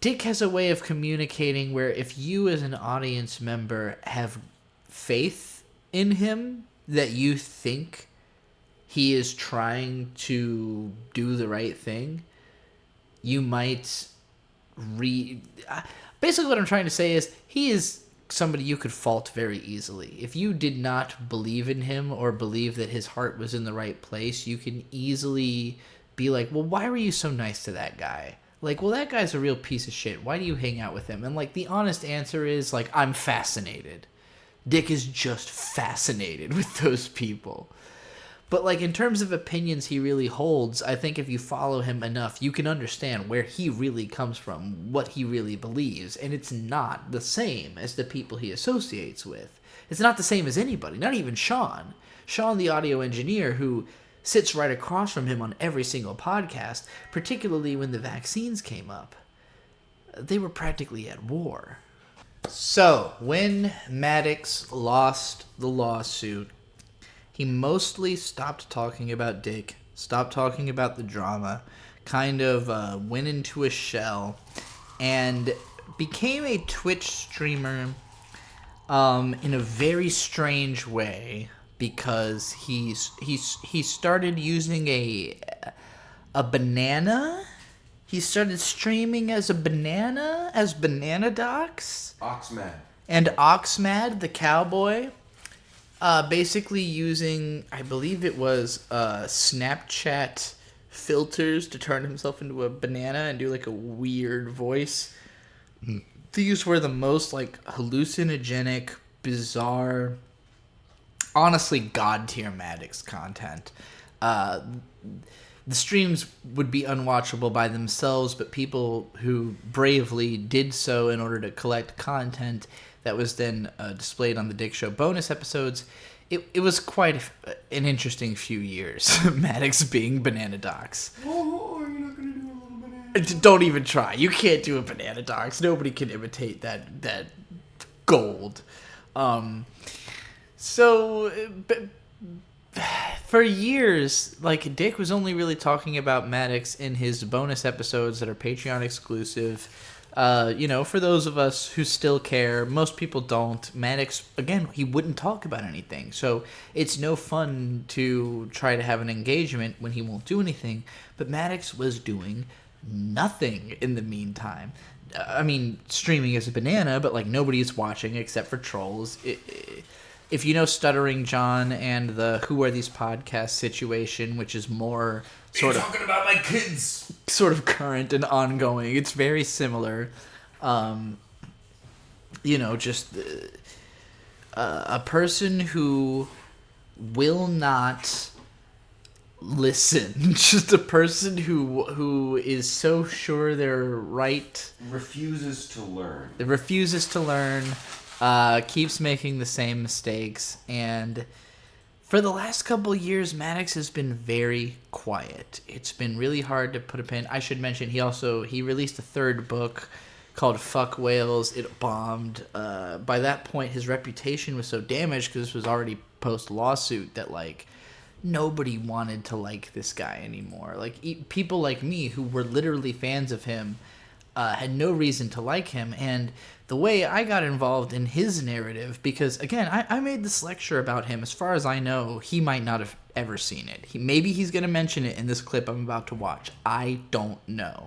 Dick has a way of communicating where if you as an audience member have faith in him, that you think he is trying to do the right thing, you might basically what I'm trying to say is he is somebody you could fault very easily. If you did not believe in him or believe that his heart was in the right place, you can easily be like, well, why were you so nice to that guy? Well, that guy's a real piece of shit. Why do you hang out with him? And the honest answer is I'm fascinated. Dick is just fascinated with those people. But in terms of opinions he really holds, I think if you follow him enough, you can understand where he really comes from, what he really believes, and it's not the same as the people he associates with. It's not the same as anybody, not even Sean. Sean, the audio engineer, who sits right across from him on every single podcast, particularly when the vaccines came up. They were practically at war. So, when Maddox lost the lawsuit, he mostly stopped talking about Dick, stopped talking about the drama, kind of went into a shell, and became a Twitch streamer in a very strange way, because he started using a banana. He started streaming as a banana, as Bananadox. Oxmad. And Oxmad, the cowboy. Basically using, I believe it was Snapchat filters to turn himself into a banana and do a weird voice. These were the most hallucinogenic, bizarre, honestly god tier Maddox content. the streams would be unwatchable by themselves, but people who bravely did so in order to collect content that was then displayed on the Dick Show bonus episodes, it was quite an interesting few years. Maddox being Banana Docs. Oh, are you not going to do a little banana? Don't even try. You can't do a Banana Docs. Nobody can imitate that gold. For years, like, Dick was only really talking about Maddox in his bonus episodes that are Patreon exclusive. For those of us who still care, most people don't. Maddox, again, he wouldn't talk about anything. So it's no fun to try to have an engagement when he won't do anything. But Maddox was doing nothing in the meantime. I mean, streaming as a banana, but, like, nobody's watching except for trolls. If you know Stuttering John and the Who Are These Podcasts situation, which is more sort of talking about my kids, sort of current and ongoing, it's very similar. Just a person who will not listen, just a person who is so sure they're right, refuses to learn. Keeps making the same mistakes, and for the last couple of years, Maddox has been very quiet. It's been really hard to put a pin. I should mention he released a third book called Fuck Whales. It bombed. By that point, his reputation was so damaged because this was already post lawsuit that, like, nobody wanted to like this guy anymore. Like, people like me who were literally fans of him had no reason to like him. And the way I got involved in his narrative, because, again, I made this lecture about him. As far as I know, he might not have ever seen it. Maybe he's going to mention it in this clip I'm about to watch. I don't know.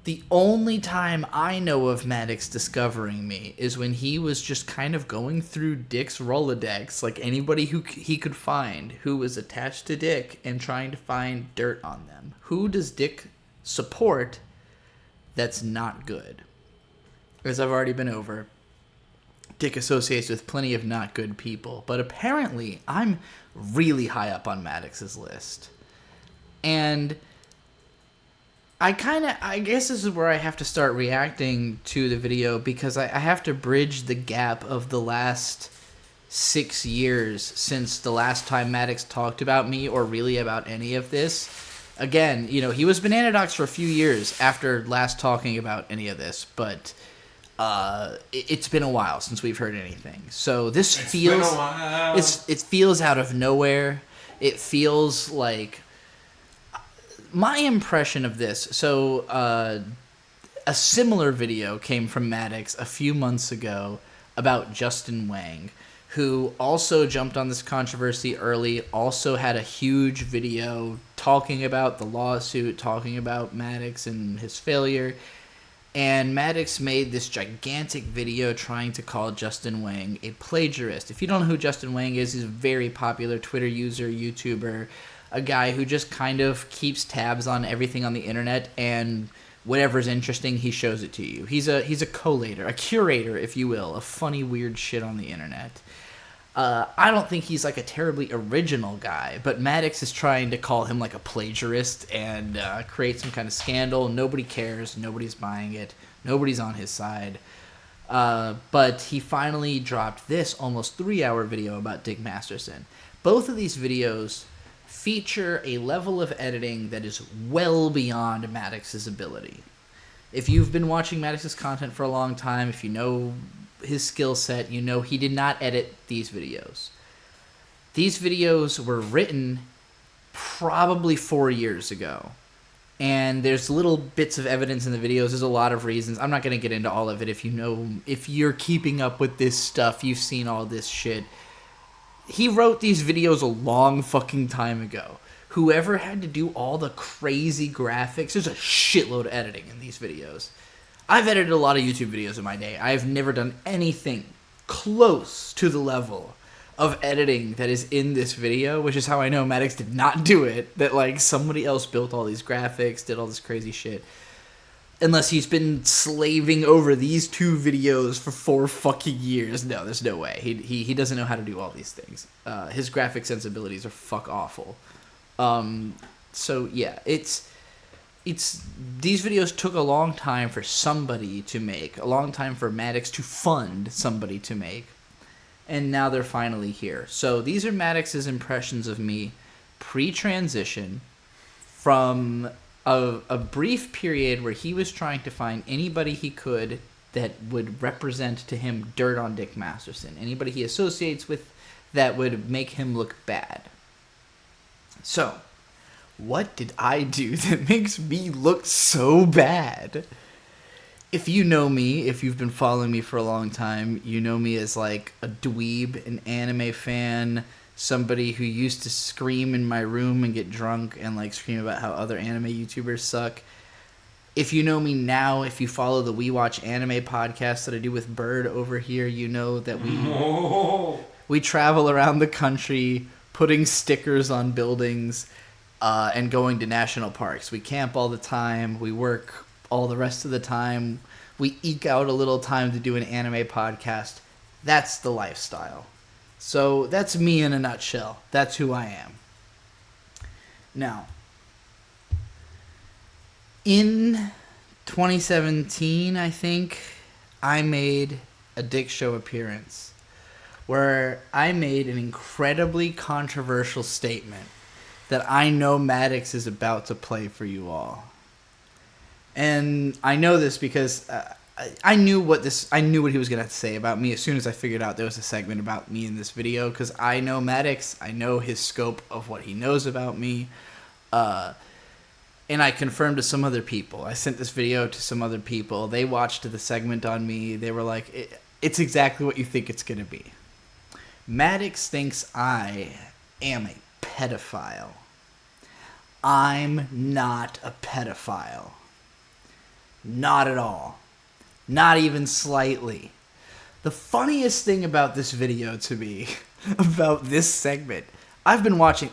The only time I know of Maddox discovering me is when he was just kind of going through Dick's Rolodex, like anybody who he could find who was attached to Dick, and trying to find dirt on them. Who does Dick support that's not good? As I've already been over, Dick associates with plenty of not good people, but apparently I'm really high up on Maddox's list. And I guess this is where I have to start reacting to the video, because I have to bridge the gap of the last 6 years since the last time Maddox talked about me or really about any of this. Again, he was Banana Docs for a few years after last talking about any of this, but it's been a while since we've heard anything. So it feels out of nowhere. It feels like my impression of this. So a similar video came from Maddox a few months ago about Justin Wang, who also jumped on this controversy early, also had a huge video talking about the lawsuit, talking about Maddox and his failure. And Maddox made this gigantic video trying to call Justin Wang a plagiarist. If you don't know who Justin Wang is, he's a very popular Twitter user, YouTuber, a guy who just kind of keeps tabs on everything on the internet, and whatever's interesting, he shows it to you. He's a collator, a curator, if you will, of funny, weird shit on the internet. I don't think he's like a terribly original guy, but Maddox is trying to call him like a plagiarist and create some kind of scandal. Nobody cares. Nobody's buying it. Nobody's on his side. But he finally dropped this almost 3-hour video about Dick Masterson. Both of these videos feature a level of editing that is well beyond Maddox's ability. If you've been watching Maddox's content for a long time, if you know his skill set, you know he did not edit these videos. These videos were written probably 4 years ago. And there's little bits of evidence in the videos. There's a lot of reasons. I'm not going to get into all of it. If you're keeping up with this stuff, you've seen all this shit. He wrote these videos a long fucking time ago. Whoever had to do all the crazy graphics, there's a shitload of editing in these videos. I've edited a lot of YouTube videos in my day. I've never done anything close to the level of editing that is in this video, which is how I know Maddox did not do it, that like somebody else built all these graphics, did all this crazy shit. Unless he's been slaving over these 2 videos for 4 fucking years. No, there's no way. He doesn't know how to do all these things. His graphic sensibilities are fuck awful. So yeah, it's these videos took a long time for somebody to make, a long time for Maddox to fund somebody to make, and now they're finally here. So these are Maddox's impressions of me pre-transition, from a brief period where he was trying to find anybody he could that would represent to him dirt on Dick Masterson, anybody he associates with that would make him look bad. So, what did I do that makes me look so bad? If you know me, if you've been following me for a long time, you know me as like a dweeb, an anime fan, somebody who used to scream in my room and get drunk and like scream about how other anime YouTubers suck. If you know me now, if you follow the We Watch Anime podcast that I do with Bird over here, you know that we travel around the country putting stickers on buildings and going to national parks. We camp all the time. We work all the rest of the time. We eke out a little time to do an anime podcast. That's the lifestyle. So that's me in a nutshell. That's who I am. Now, in 2017, I think, I made a Dick Show appearance where I made an incredibly controversial statement that I know Maddox is about to play for you all. And I know this because I knew what he was gonna say about me as soon as I figured out there was a segment about me in this video, because I know Maddox, I know his scope of what he knows about me, and I confirmed to some other people. I sent this video to some other people. They watched the segment on me. They were like, it's exactly what you think it's gonna be. Maddox thinks I am a pedophile. I'm not a pedophile. Not at all. Not even slightly. The funniest thing about this video to me, about this segment, I've been watching,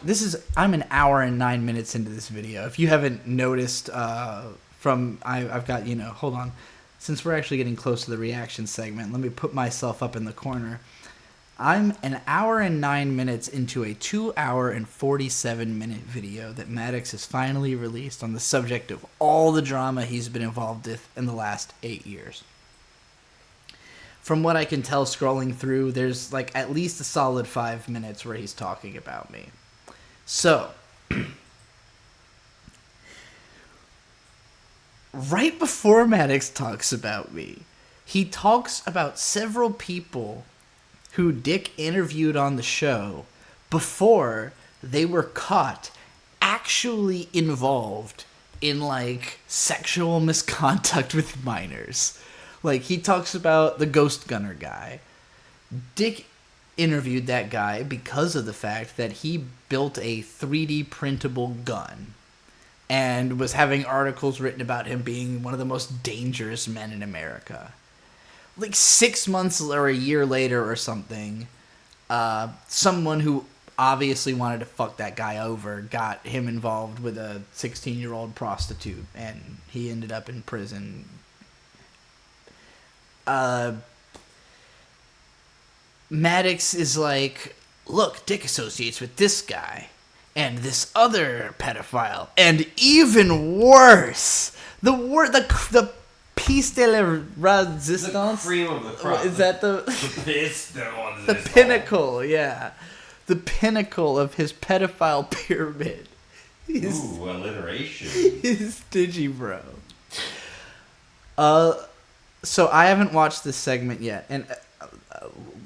I'm an hour and 9 minutes into this video. If you haven't noticed, I've got, hold on. Since we're actually getting close to the reaction segment, let me put myself up in the corner. I'm an hour and 9 minutes into a 2 hour and 47 minute video that Maddox has finally released on the subject of all the drama he's been involved with in the last 8 years. From what I can tell scrolling through, there's like at least a solid 5 minutes where he's talking about me. So, right before Maddox talks about me, he talks about several people who Dick interviewed on the show before they were caught actually involved in, like, sexual misconduct with minors. Like, he talks about the Ghost Gunner guy. Dick interviewed that guy because of the fact that he built a 3D printable gun and was having articles written about him being one of the most dangerous men in America. Like 6 months or a year later or something, someone who obviously wanted to fuck that guy over got him involved with a 16-year-old prostitute, and he ended up in prison. Maddox is like, look, Dick associates with this guy and this other pedophile, and even worse, the piece de la resistance. The cream of the crop. Is that the pinnacle? Yeah, the pinnacle of his pedophile pyramid. Ooh, alliteration. Is Digibro. So I haven't watched this segment yet, and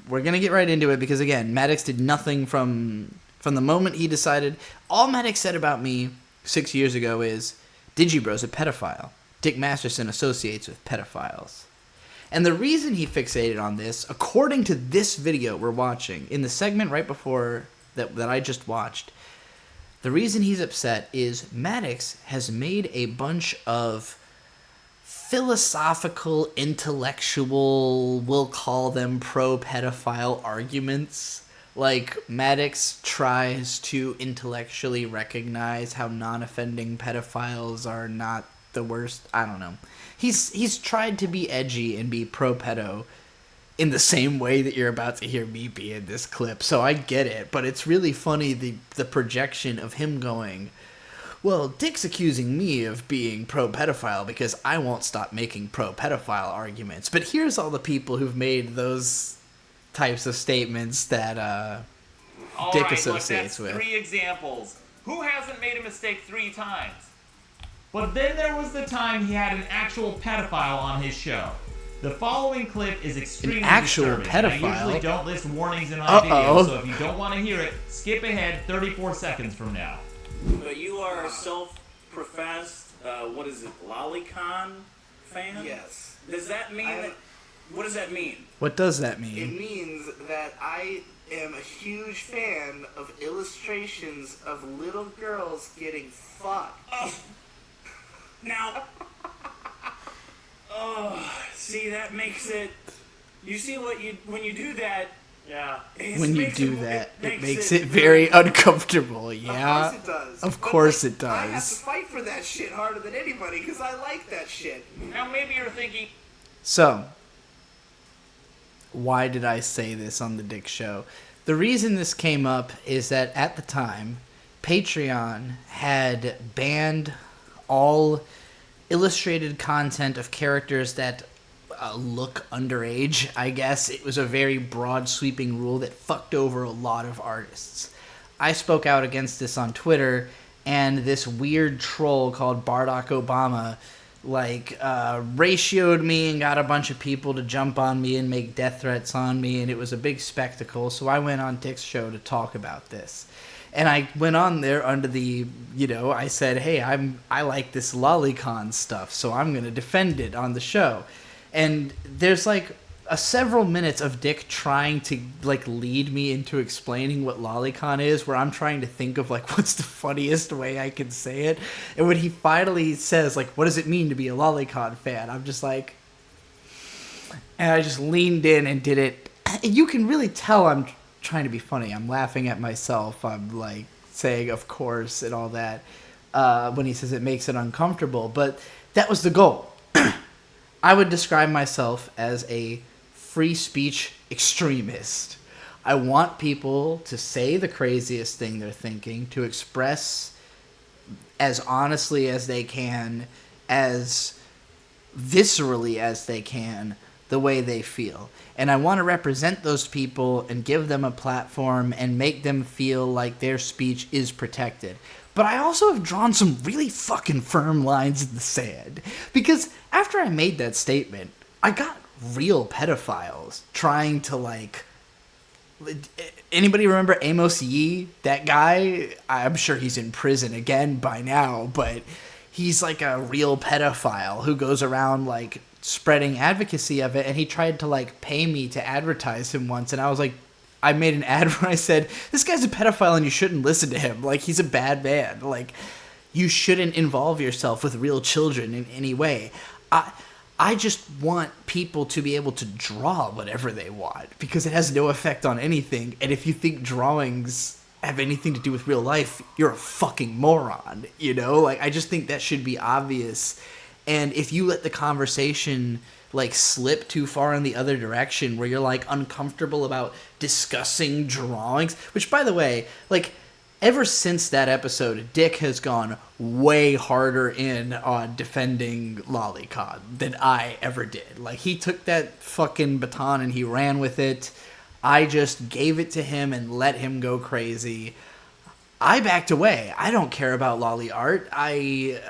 we're gonna get right into it because again, Maddox did nothing from the moment he decided. All Maddox said about me 6 years ago is Digibro's a pedophile. Dick Masterson associates with pedophiles. And the reason he fixated on this, according to this video we're watching, in the segment right before that I just watched, the reason he's upset is Maddox has made a bunch of philosophical, intellectual, we'll call them pro-pedophile arguments. Like, Maddox tries to intellectually recognize how non-offending pedophiles are not the worst. I don't know. He's tried to be edgy and be pro-pedo in the same way that you're about to hear me be in this clip, so I get it. But it's really funny, the projection of him going, well, Dick's accusing me of being pro-pedophile because I won't stop making pro-pedophile arguments. But here's all the people who've made those types of statements that Dick associates with. 3 examples. Who hasn't made a mistake 3 times? But then there was the time he had an actual pedophile on his show. The following clip is extremely disturbing. Pedophile? I usually don't list warnings in my videos, so if you don't want to hear it, skip ahead 34 seconds from now. But you are a self-professed, lolicon fan? Yes. Does that mean what does that mean? What does that mean? It means that I am a huge fan of illustrations of little girls getting fucked. Oh. Now, see, that makes it. You see when you do that. Yeah. It makes it very uncomfortable. Yeah. Of course it does. Of course it I have to does. fight for that shit harder than anybody because I like that shit. Now maybe you're thinking. So, why did I say this on the Dick Show? The reason this came up is that at the time, Patreon had banned all illustrated content of characters that look underage, I guess. It was a very broad, sweeping rule that fucked over a lot of artists. I spoke out against this on Twitter, and this weird troll called Barack Obama ratioed me and got a bunch of people to jump on me and make death threats on me, and it was a big spectacle. So I went on Dick's show to talk about this. And I went on there under the, I said, hey, I like this lolicon stuff, so I'm going to defend it on the show. And there's several minutes of Dick trying to lead me into explaining what lolicon is, where I'm trying to think of what's the funniest way I can say it. And when he finally says what does it mean to be a lolicon fan, I'm just and I just leaned in and did it. And you can really tell I'm trying to be funny. I'm laughing at myself. I'm saying of course and all that when he says it makes it uncomfortable. But that was the goal. I would describe myself as a free speech extremist. I want people to say the craziest thing they're thinking, to express as honestly as they can, as viscerally as they can, the way they feel. And I want to represent those people and give them a platform and make them feel like their speech is protected. But I also have drawn some really fucking firm lines in the sand. Because after I made that statement, I got real pedophiles trying to anybody remember Amos Yee? That guy? I'm sure he's in prison again by now, but he's a real pedophile who goes around spreading advocacy of it, and he tried to pay me to advertise him once, and I was I made an ad where I said, this guy's a pedophile and you shouldn't listen to him. He's a bad man. You shouldn't involve yourself with real children in any way. I just want people to be able to draw whatever they want because it has no effect on anything. And if you think drawings have anything to do with real life, you're a fucking moron, I just think that should be obvious. And if you let the conversation slip too far in the other direction where you're uncomfortable about discussing drawings, which by the way, ever since that episode, Dick has gone way harder in on defending lolicon than I ever did. He took that fucking baton and he ran with it. I just gave it to him and let him go crazy. I backed away. I don't care about lolly art. I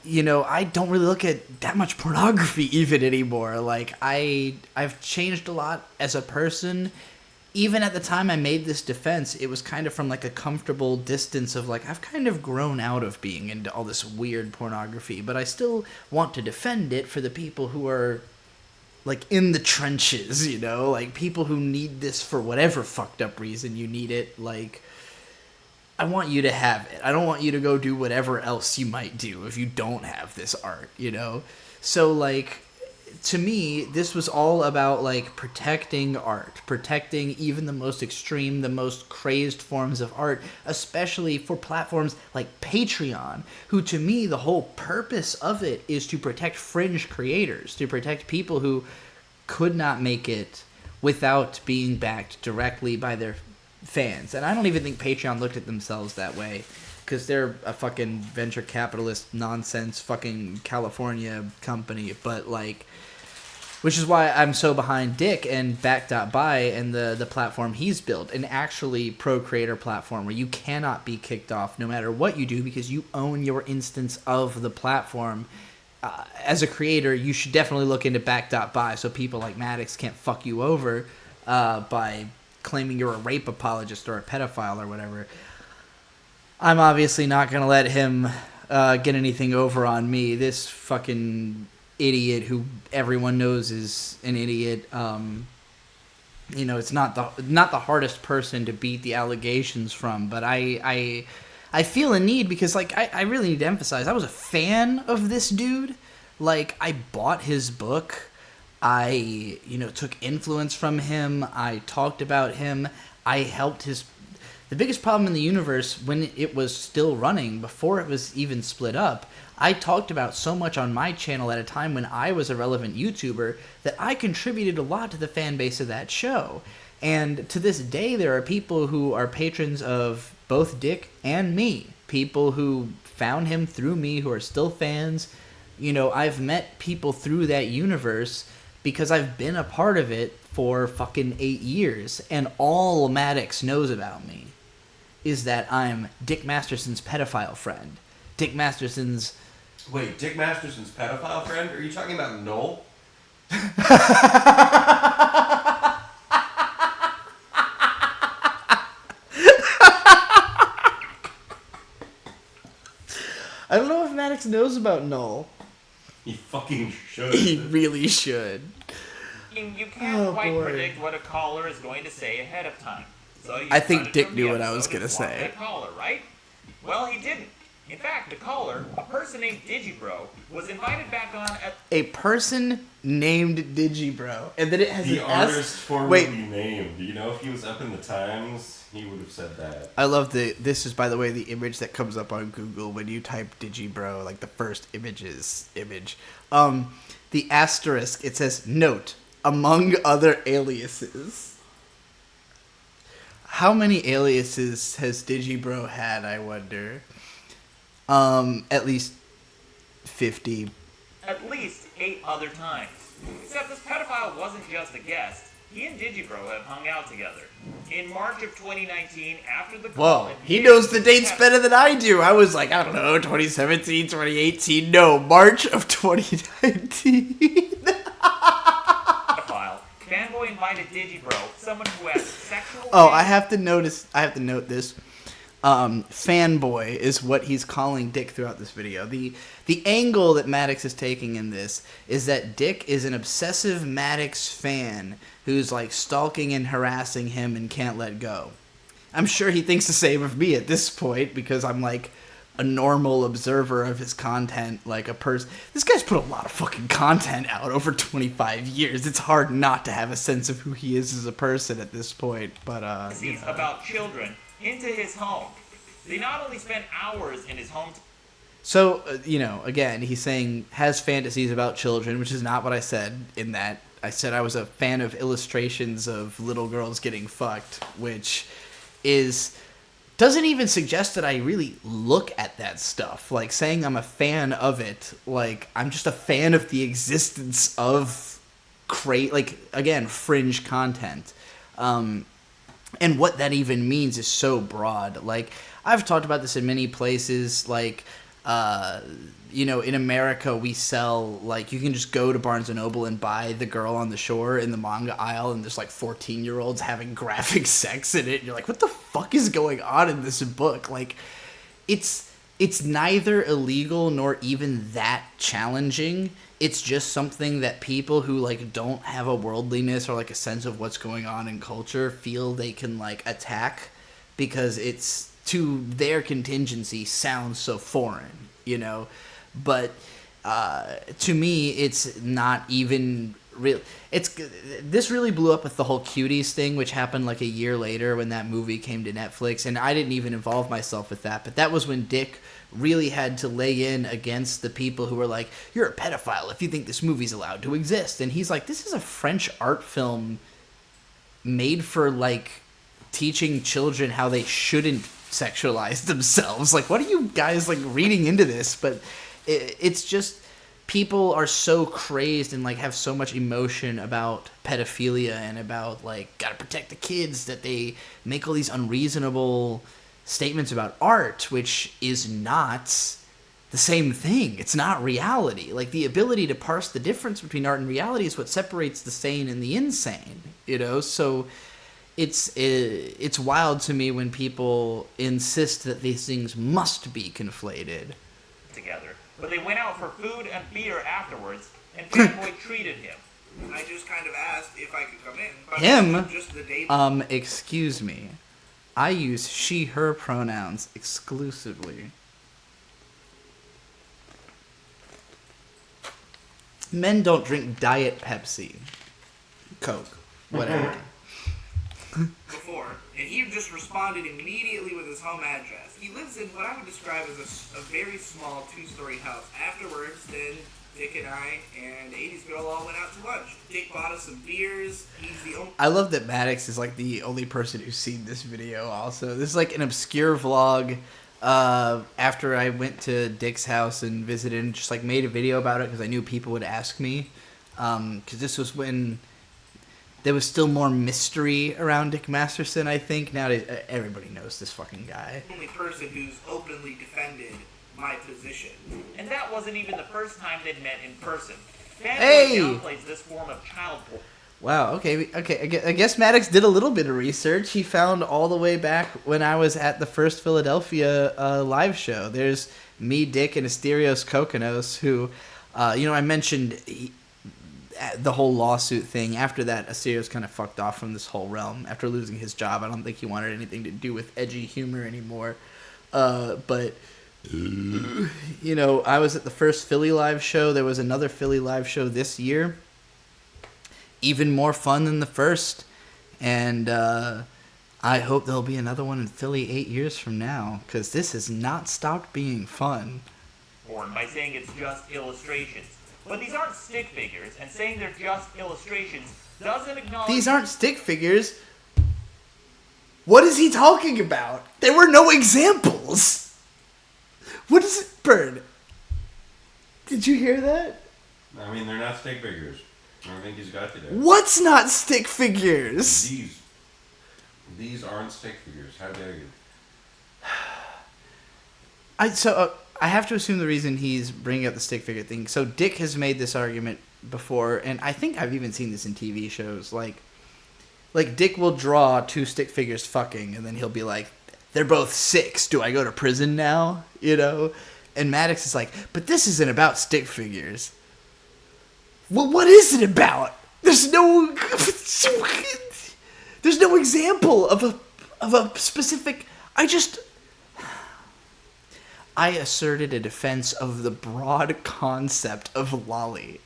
don't really look at that much pornography even anymore. I've changed a lot as a person. Even at the time I made this defense, it was kind of from a comfortable distance of I've kind of grown out of being into all this weird pornography, but I still want to defend it for the people who are in the trenches, people who need this for whatever fucked up reason you need it. I want you to have it. I don't want you to go do whatever else you might do if you don't have this art, So, to me, this was all about, protecting art. Protecting even the most extreme, the most crazed forms of art, especially for platforms like Patreon, who, to me, the whole purpose of it is to protect fringe creators, to protect people who could not make it without being backed directly by their fans. And I don't even think Patreon looked at themselves that way, because they're a fucking venture capitalist nonsense fucking California company. But like, which is why I'm so behind Dick and Back.by and the platform he's built, an actually pro-creator platform where you cannot be kicked off no matter what you do because you own your instance of the platform. As a creator, you should definitely look into Back.by so people like Maddox can't fuck you over by claiming you're a rape apologist or a pedophile or whatever. I'm obviously not going to let him get anything over on me. This fucking idiot who everyone knows is an idiot. It's not the hardest person to beat the allegations from, but I feel a need because like I really need to emphasize I was a fan of this dude. Like, I bought his book. I took influence from him. I talked about him. I helped his. The biggest problem in the universe when it was still running, before it was even split up, I talked about so much on my channel at a time when I was a relevant YouTuber that I contributed a lot to the fan base of that show. And to this day, there are people who are patrons of both Dick and me. People who found him through me, who are still fans. I've met people through that universe because I've been a part of it for fucking 8 years. And all Maddox knows about me is that I'm Dick Masterson's pedophile friend. Dick Masterson's... Wait, Dick Masterson's pedophile friend? Are you talking about Noel? I don't know if Maddox knows about Noel. He fucking should. He really should. You can't quite predict what a caller is going to say ahead of time. So I think Dick knew what I was going to say. That caller, right? Well, he didn't. In fact, the caller, a person named Digibro, was invited back on at... A person named Digibro. And then it has the an artist S. formerly named. Do you know if he was up in the Times? He would have said that. I love this is, by the way, the image that comes up on Google when you type Digibro, like the first image. The asterisk, it says, note, among other aliases. How many aliases has Digibro had, I wonder? At least 50. At least 8 other times. Except this pedophile wasn't just a guest. He and Digibro have hung out together. In March of 2019, after the call... Whoa, he knows the dates better than I do. I was like, I don't know, 2017, 2018. No, March of 2019. Fanboy invited Digibro, someone who has sexual... Oh, I have to note this. Fanboy is what he's calling Dick throughout this video. The angle that Maddox is taking in this is that Dick is an obsessive Maddox fan who's like stalking and harassing him and can't let go. I'm sure he thinks the same of me at this point because I'm like a normal observer of his content, like a person. This guy's put a lot of fucking content out over 25 years. It's hard not to have a sense of who he is as a person at this point. But about children into his home. They not only spent hours in his home. So again, he's saying has fantasies about children, which is not what I said. In that, I said I was a fan of illustrations of little girls getting fucked, which doesn't even suggest that I really look at that stuff. Like, saying I'm a fan of it, like, I'm just a fan of the existence of fringe content. And what that even means is so broad. Like, I've talked about this in many places, like, in America we sell, like, you can just go to Barnes & Noble and buy The Girl on the Shore in the manga aisle, and there's like 14-year-olds having graphic sex in it, and you're like, what the fuck is going on in this book? Like, it's neither illegal nor even that challenging. It's just something that people who like don't have a worldliness or like a sense of what's going on in culture feel they can like attack because it's, to their contingency, sounds so foreign, But to me, it's not even real. This really blew up with the whole cuties thing, which happened like a year later when that movie came to Netflix, and I didn't even involve myself with that. But that was when Dick really had to lay in against the people who were like, "You're a pedophile if you think this movie's allowed to exist," and he's like, "This is a French art film made for like teaching children how they shouldn't sexualize themselves. Like, what are you guys like reading into this?" But it's just. People are so crazed and like have so much emotion about pedophilia and about like gotta protect the kids that they make all these unreasonable statements about art, which is not the same thing. It's not reality. Like the ability to parse the difference between art and reality is what separates the sane and the insane, you know? So it's wild to me when people insist that these things must be conflated. Together. But they went out for food and beer afterwards, and Fanboy treated him. I just kind of asked if I could come in. But Him? Just the day. Excuse me. I use she, her pronouns exclusively. Men don't drink Diet Pepsi. Coke. Whatever. Before, and he just responded immediately with his home address. He lives in what I would describe as a very small 2-story house. Afterwards, then Dick and I and 80s Girl all went out to lunch. Dick bought us some beers. He's the only... I love that Maddox is like the only person who's seen this video also. This is like an obscure vlog after I went to Dick's house and visited and just like made a video about it because I knew people would ask me. Because this was when... There was still more mystery around Dick Masterson, I think. Nowadays, everybody knows this fucking guy. The only person who's openly defended my position. And that wasn't even the first time they'd met in person. Fanboy Hey! downplays this form of child porn. Wow, okay. I guess Maddox did a little bit of research. He found all the way back when I was at the first Philadelphia live show. There's me, Dick, and Asterios Kokonos, who, I mentioned... the whole lawsuit thing. After that, Asterios kind of fucked off from this whole realm. After losing his job, I don't think he wanted anything to do with edgy humor anymore. But I was at the first Philly live show. There was another Philly live show this year. Even more fun than the first. And I hope there'll be another one in Philly 8 years from now, because this has not stopped being fun. Porn by saying it's just illustrations. But these aren't stick figures, and saying they're just illustrations doesn't acknowledge... These aren't stick figures. What is he talking about? There were no examples. What is it, Bird? Did you hear that? I mean, they're not stick figures. I don't think he's got to do. What's not stick figures? These aren't stick figures. How dare you? I have to assume the reason he's bringing up the stick figure thing. So Dick has made this argument before, and I think I've even seen this in TV shows. Like Dick will draw two stick figures fucking, and then he'll be like, "They're both 6. Do I go to prison now?" And Maddox is like, "But this isn't about stick figures." Well, what is it about? There's no example of a specific. I asserted a defense of the broad concept of lolly.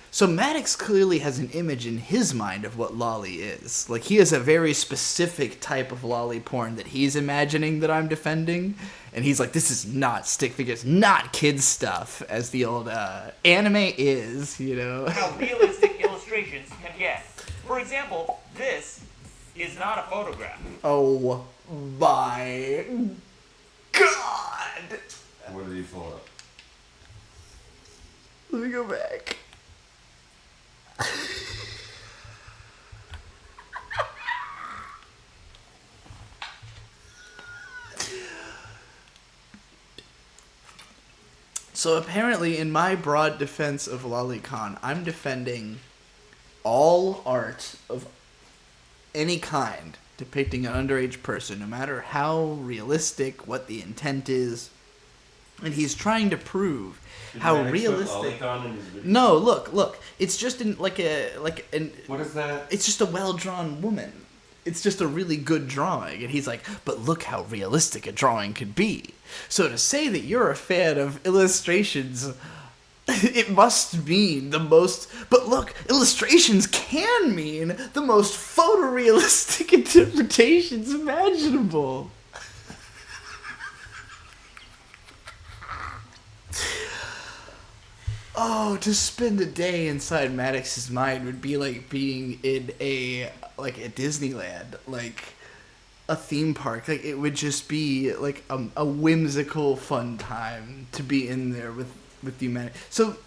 So Maddox clearly has an image in his mind of what lolly is. Like, he has a very specific type of lolly porn that he's imagining that I'm defending. And he's like, this is not stick figures, not kids stuff, as the old anime is, How realistic illustrations can get. For example, this is not a photograph. Oh my God! What did he pull up? Let me go back. So apparently, in my broad defense of lolicon, I'm defending all art of any kind depicting an underage person, no matter how realistic, what the intent is. And he's trying to prove how realistic. No, look. It's just in what is that? It's just a well-drawn woman. It's just a really good drawing. And he's like, but look how realistic a drawing could be. So to say that you're a fan of illustrations It must mean the most... But look, illustrations can mean the most photorealistic interpretations imaginable. Oh, to spend a day inside Maddox's mind would be like being in a Disneyland, like a theme park. Like, it would just be like a whimsical, fun time to be in there with humanity. So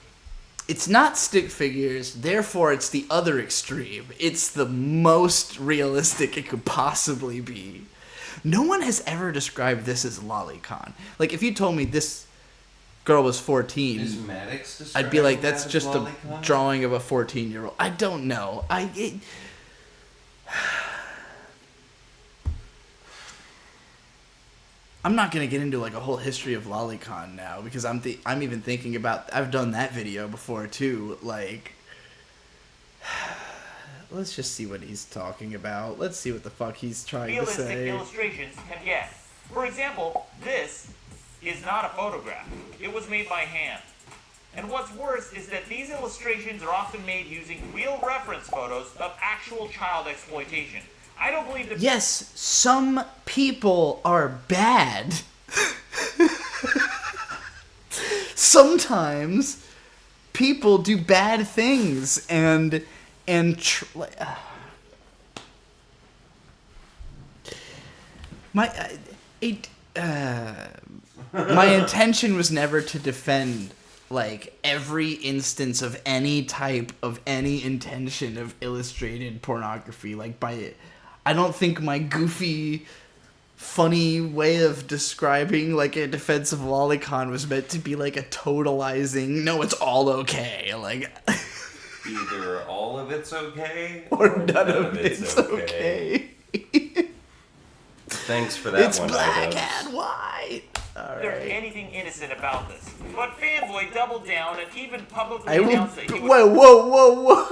it's not stick figures, therefore it's the other extreme. It's the most realistic it could possibly be. No one has ever described this as lolicon. Like, if you told me this girl was 14, Is Maddox I'd be like, that's describing just that a as lolicon? drawing of a 14-year-old. I don't know. I'm not gonna get into like a whole history of lolicon now, because I'm even thinking about, I've done that video before too. Like, let's just see what he's talking about. Let's see what the fuck he's trying to Realistic say. illustrations can get. For example, this is not a photograph. It was made by hand. And what's worse is that these illustrations are often made using real reference photos of actual child exploitation. I don't believe that... Yes, some people are bad. Sometimes people do bad things my intention was never to defend like every instance of any type of any intention of illustrated pornography. Like, I don't think my goofy, funny way of describing like a defense of lolicon was meant to be like a totalizing, no, it's all okay. Like, Either all of it's okay or none of it's okay. Thanks for that It's one, black Ido. and white. All there's right. anything innocent about this. But Fanboy doubled down and even publicly I will. announced that he would... Whoa.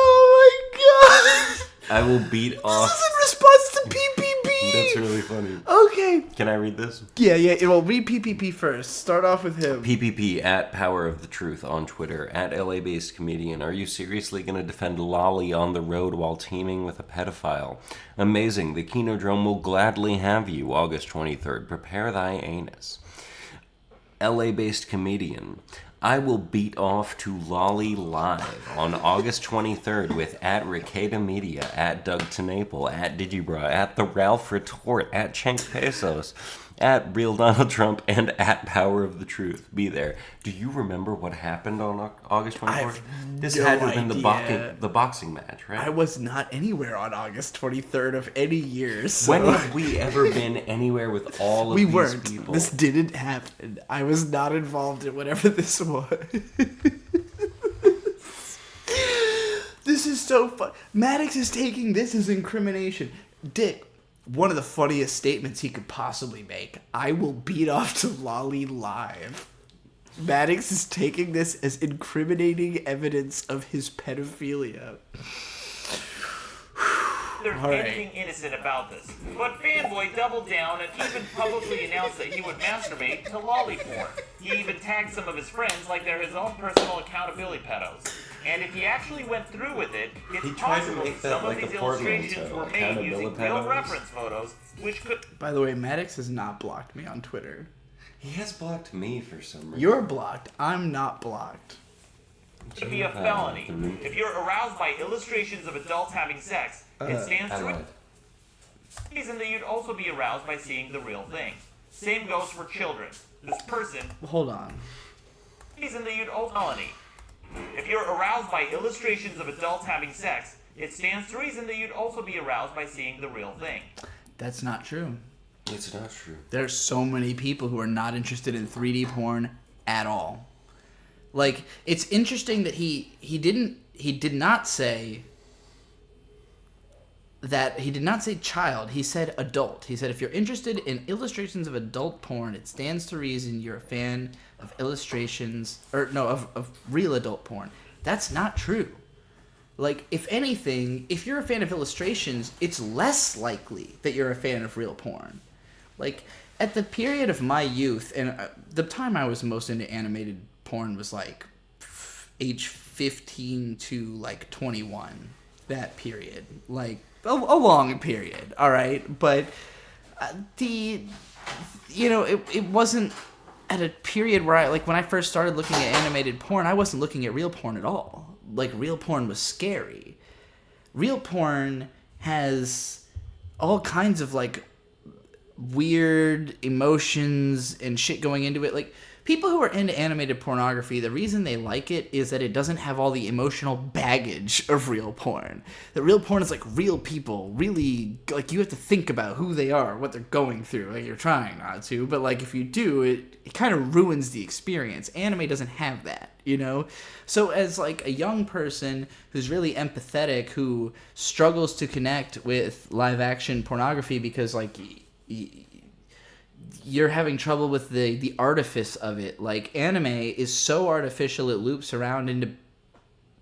Oh my god! I will beat This off. is in response to PPP. That's really funny. Okay. Can I read this? Yeah. Well, read PPP first. Start off with him. PPP at Power of the Truth on Twitter at LA-based comedian. Are you seriously going to defend Lolly on the road while teaming with a pedophile? Amazing. The Kinodrome will gladly have you. August 23rd. Prepare thy anus. LA-based comedian. I will beat off to Lolly live on August 23rd with at Ricada Media, at Doug Tenaple, at Digibro, at The Ralph Retort, at Cenk Pesos, at Real Donald Trump, and at Power of the Truth. Be there. Do you remember what happened on August 24th? This no had to have been idea. the boxing match, right? I was not anywhere on August 23rd of any year. So. When have we ever been anywhere with all of we these weren't. people? This didn't happen. I was not involved in whatever this was. This is so fun. Maddox is taking this as incrimination. Dick, one of the funniest statements he could possibly make. I will beat off to Lolly live. Maddox is taking this as incriminating evidence of his pedophilia. There's All right. anything innocent about this. But Fanboy doubled down and even publicly announced that he would masturbate to lolly porn. He even tagged some of his friends like they're his own personal accountability pedos. And if he actually went through with it, it's He tried to possible make that that some like of a these portmanteau, illustrations were made accountability using real pedos. reference photos, which could... By the way, Maddox has not blocked me on Twitter. He has blocked me for some reason. You're blocked. I'm not blocked. could be a felony. If you're aroused by illustrations of adults having sex, it stands I to lied. reason that you'd also be aroused by seeing the real thing. Same goes for children. This person, Hold on. reason that you'd also felony. If you're aroused by illustrations of adults having sex, it stands to reason that you'd also be aroused by seeing the real thing. That's not true. It's not true. There's so many people who are not interested in 3D porn at all. Like, it's interesting that he did not say child. He said adult. He said if you're interested in illustrations of adult porn, it stands to reason you're a fan of illustrations of real adult porn. That's not true. Like, if anything, if you're a fan of illustrations, it's less likely that you're a fan of real porn. Like, at the period of my youth, and the time I was most into animated porn was, like, age 15 to, like, 21. That period. Like, a long period, all right? But it wasn't at a period where when I first started looking at animated porn, I wasn't looking at real porn at all. Like, real porn was scary. Real porn has all kinds of, like, weird emotions and shit going into it. Like, people who are into animated pornography, the reason they like it is that it doesn't have all the emotional baggage of real porn. That real porn is like real people, really, like, you have to think about who they are, what they're going through. Like, you're trying not to, but, like, if you do, it kind of ruins the experience. Anime doesn't have that, you know? So as, like, a young person who's really empathetic, who struggles to connect with live action pornography because, like, you're having trouble with the artifice of it. Like, anime is so artificial, it loops around into,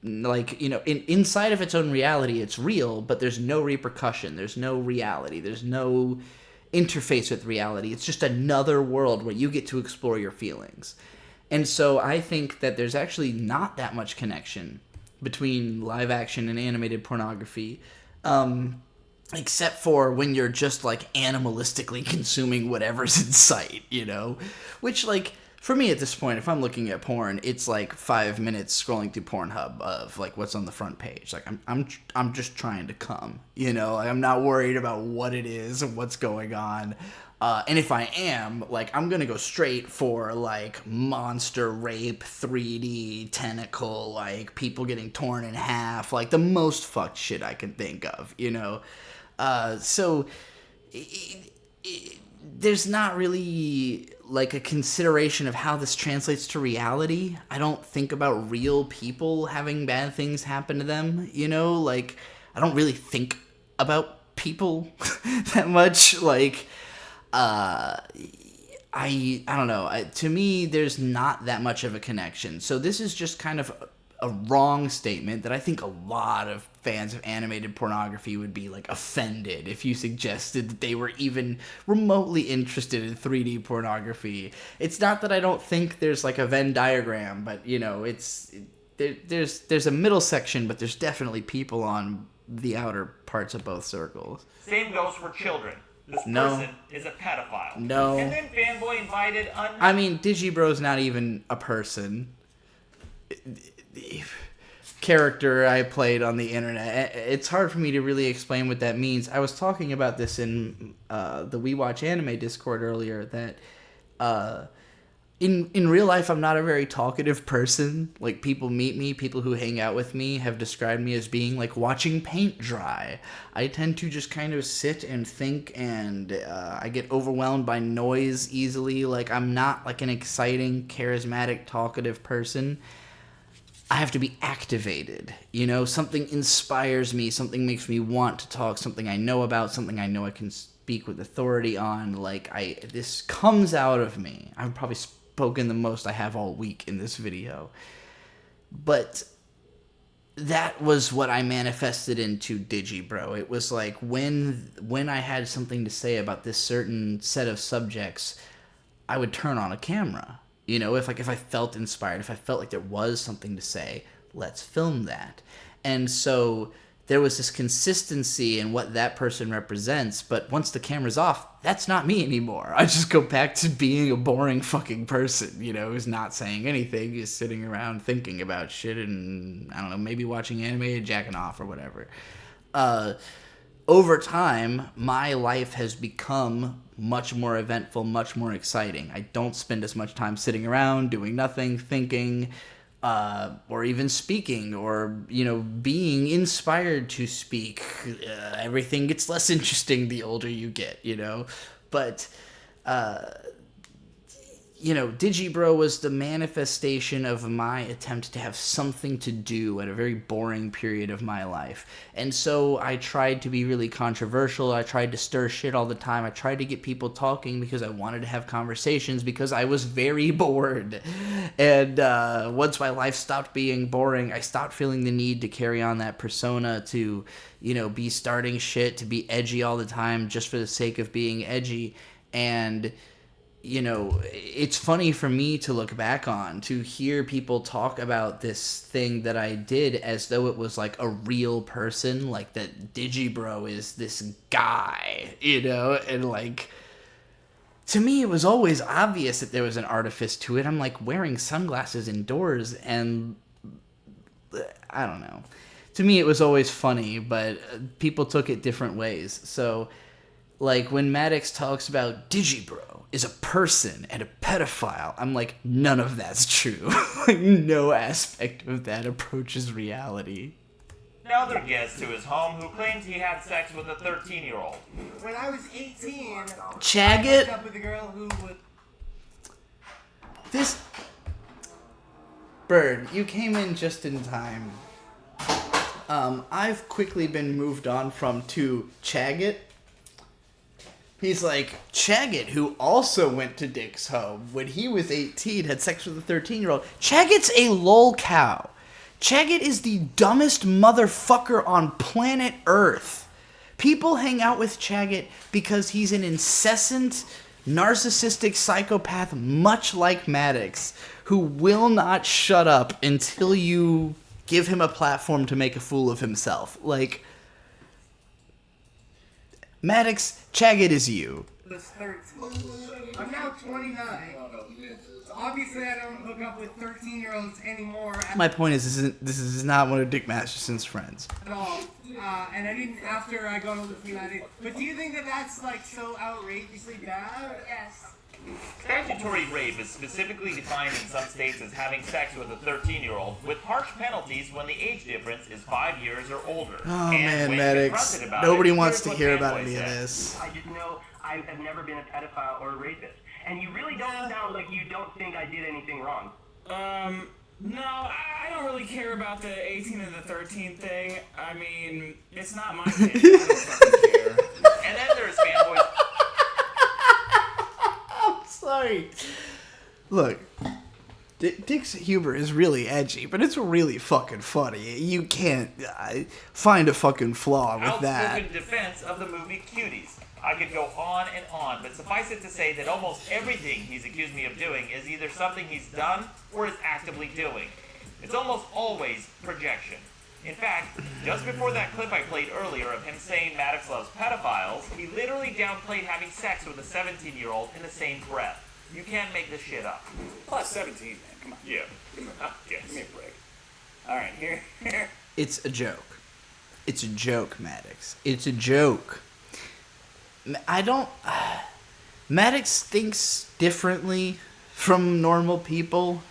like, you know, inside of its own reality, it's real, but there's no repercussion, there's no reality, there's no interface with reality. It's just another world where you get to explore your feelings. And so I think that there's actually not that much connection between live action and animated pornography. Except for when you're just, like, animalistically consuming whatever's in sight, you know? Which, like, for me at this point, if I'm looking at porn, it's, like, 5 minutes scrolling through Pornhub of, like, what's on the front page. Like, I'm just trying to come, you know? Like, I'm not worried about what it is and what's going on. And if I am, like, I'm gonna go straight for, like, monster rape, 3D, tentacle, like, people getting torn in half, like, the most fucked shit I can think of, you know? So there's not really, like, a consideration of how this translates to reality. I don't think about real people having bad things happen to them, you know? Like, I don't really think about people that much. Like, I don't know. To me, there's not that much of a connection. So this is just kind of a wrong statement that I think a lot of fans of animated pornography would be, like, offended if you suggested that they were even remotely interested in 3D pornography. It's not that I don't think there's, like, a Venn diagram, but, you know, there's a middle section, but there's definitely people on the outer parts of both circles. Same goes for children. This No. person is a pedophile. No. And then Fanboy invited I mean, Digibro's not even a person. The character I played on the internet. It's hard for me to really explain what that means. I was talking about this in the We Watch Anime Discord earlier, that in real life I'm not a very talkative person. Like, people meet me, people who hang out with me have described me as being like watching paint dry. I tend to just kind of sit and think, and I get overwhelmed by noise easily. Like, I'm not, like, an exciting, charismatic, talkative person. I have to be activated, you know? Something inspires me, something makes me want to talk, something I know about, something I know I can speak with authority on. Like, this comes out of me. I've probably spoken the most I have all week in this video. But that was what I manifested into Digibro. It was like, when I had something to say about this certain set of subjects, I would turn on a camera. You know, if I felt inspired, if I felt like there was something to say, let's film that. And so there was this consistency in what that person represents, but once the camera's off, that's not me anymore. I just go back to being a boring fucking person, you know, who's not saying anything, who's sitting around thinking about shit and, I don't know, maybe watching anime and jacking off or whatever. Over time, my life has become much more eventful, much more exciting. I don't spend as much time sitting around doing nothing, thinking, or even speaking, or, you know, being inspired to speak. Everything gets less interesting the older you get, you know. But Digibro was the manifestation of my attempt to have something to do at a very boring period of my life. And so I tried to be really controversial. I tried to stir shit all the time. I tried to get people talking because I wanted to have conversations because I was very bored. And once my life stopped being boring, I stopped feeling the need to carry on that persona to, be starting shit, to be edgy all the time just for the sake of being edgy. And it's funny for me to look back on, to hear people talk about this thing that I did as though it was like a real person, like that Digibro is this guy, and like, to me it was always obvious that there was an artifice to it. I'm like wearing sunglasses indoors, and I don't know. To me it was always funny, but people took it different ways. So, like, when Maddox talks about Digibro is a person and a pedophile, I'm like, none of that's true. Like, no aspect of that approaches reality. Another guest to his home who claims he had sex with a 13-year-old. When I was 18, I Chaggit. hooked up with a girl who would... This... Bird, you came in just in time. I've quickly been moved on from to Chaggit. He's like, Chaggit, who also went to Dick's home when he was 18, had sex with a 13-year-old. Chaggit's a lol cow. Chaggit is the dumbest motherfucker on planet Earth. People hang out with Chaggit because he's an incessant, narcissistic psychopath, much like Maddox, who will not shut up until you give him a platform to make a fool of himself. Like... Maddox, Chaggit is you. was 13. I'm now 29. So obviously I don't hook up with 13-year-olds anymore My point is, this is not one of Dick Masterson's friends. at all. And I didn't after I got older from that. But do you think that that's like so outrageously bad? Yes. Statutory rape is specifically defined in some states as having sex with a 13-year-old, with harsh penalties when the age difference is 5 years or older. Oh And man, when Maddox. confronted about Nobody it, wants to here's hear what about Fanboy any of said. this. I just know I have never been a pedophile or a rapist. And you really don't sound like you don't think I did anything wrong. No, I don't really care about the 18 and the 13 thing. I mean, it's not my kid. I don't fucking care. And then there's Fanboy. I'm sorry. Look, Dick's humor is really edgy, but it's really fucking funny. You can't find a fucking flaw with that. Outspoken defense of the movie Cuties. I could go on and on, but suffice it to say that almost everything he's accused me of doing is either something he's done or is actively doing. It's almost always projection. In fact, just before that clip I played earlier of him saying Maddox loves pedophiles, he literally downplayed having sex with a 17-year-old in the same breath. You can't make this shit up. Plus 17, man. Come on. Yeah. Give me a break. All right, here. It's a joke. It's a joke, Maddox. It's a joke. Maddox thinks differently from normal people,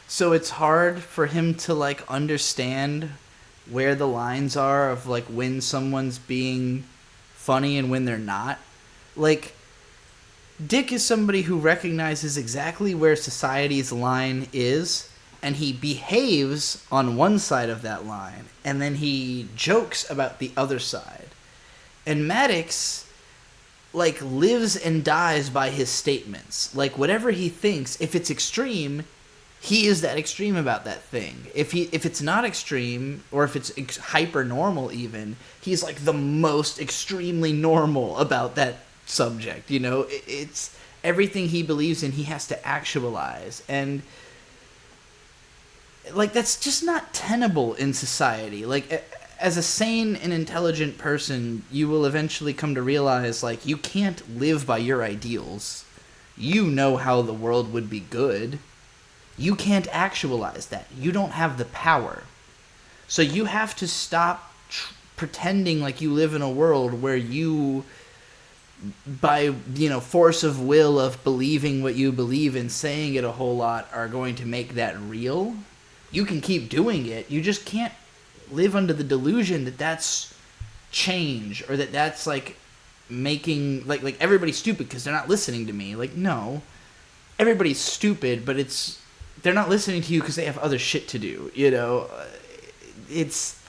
so it's hard for him to, like, understand where the lines are of, like, when someone's being funny and when they're not. Like, Dick is somebody who recognizes exactly where society's line is, and he behaves on one side of that line, and then he jokes about the other side. And Maddox, like, lives and dies by his statements. Like, whatever he thinks, if it's extreme, he is that extreme about that thing. If it's not extreme, or if it's hyper normal even, he's like the most extremely normal about that subject. You know, it's everything he believes in, he has to actualize. And, like, that's just not tenable in society. Like, as a sane and intelligent person, you will eventually come to realize, like, you can't live by your ideals. You know how the world would be good. You can't actualize that. You don't have the power. So you have to stop pretending like you live in a world where you, by, force of will of believing what you believe and saying it a whole lot, are going to make that real. You can keep doing it. You just can't live under the delusion that that's change, or that that's, like, making, like everybody's stupid because they're not listening to me. Like, no. everybody's stupid, but they're not listening to you because they have other shit to do. You know, it's.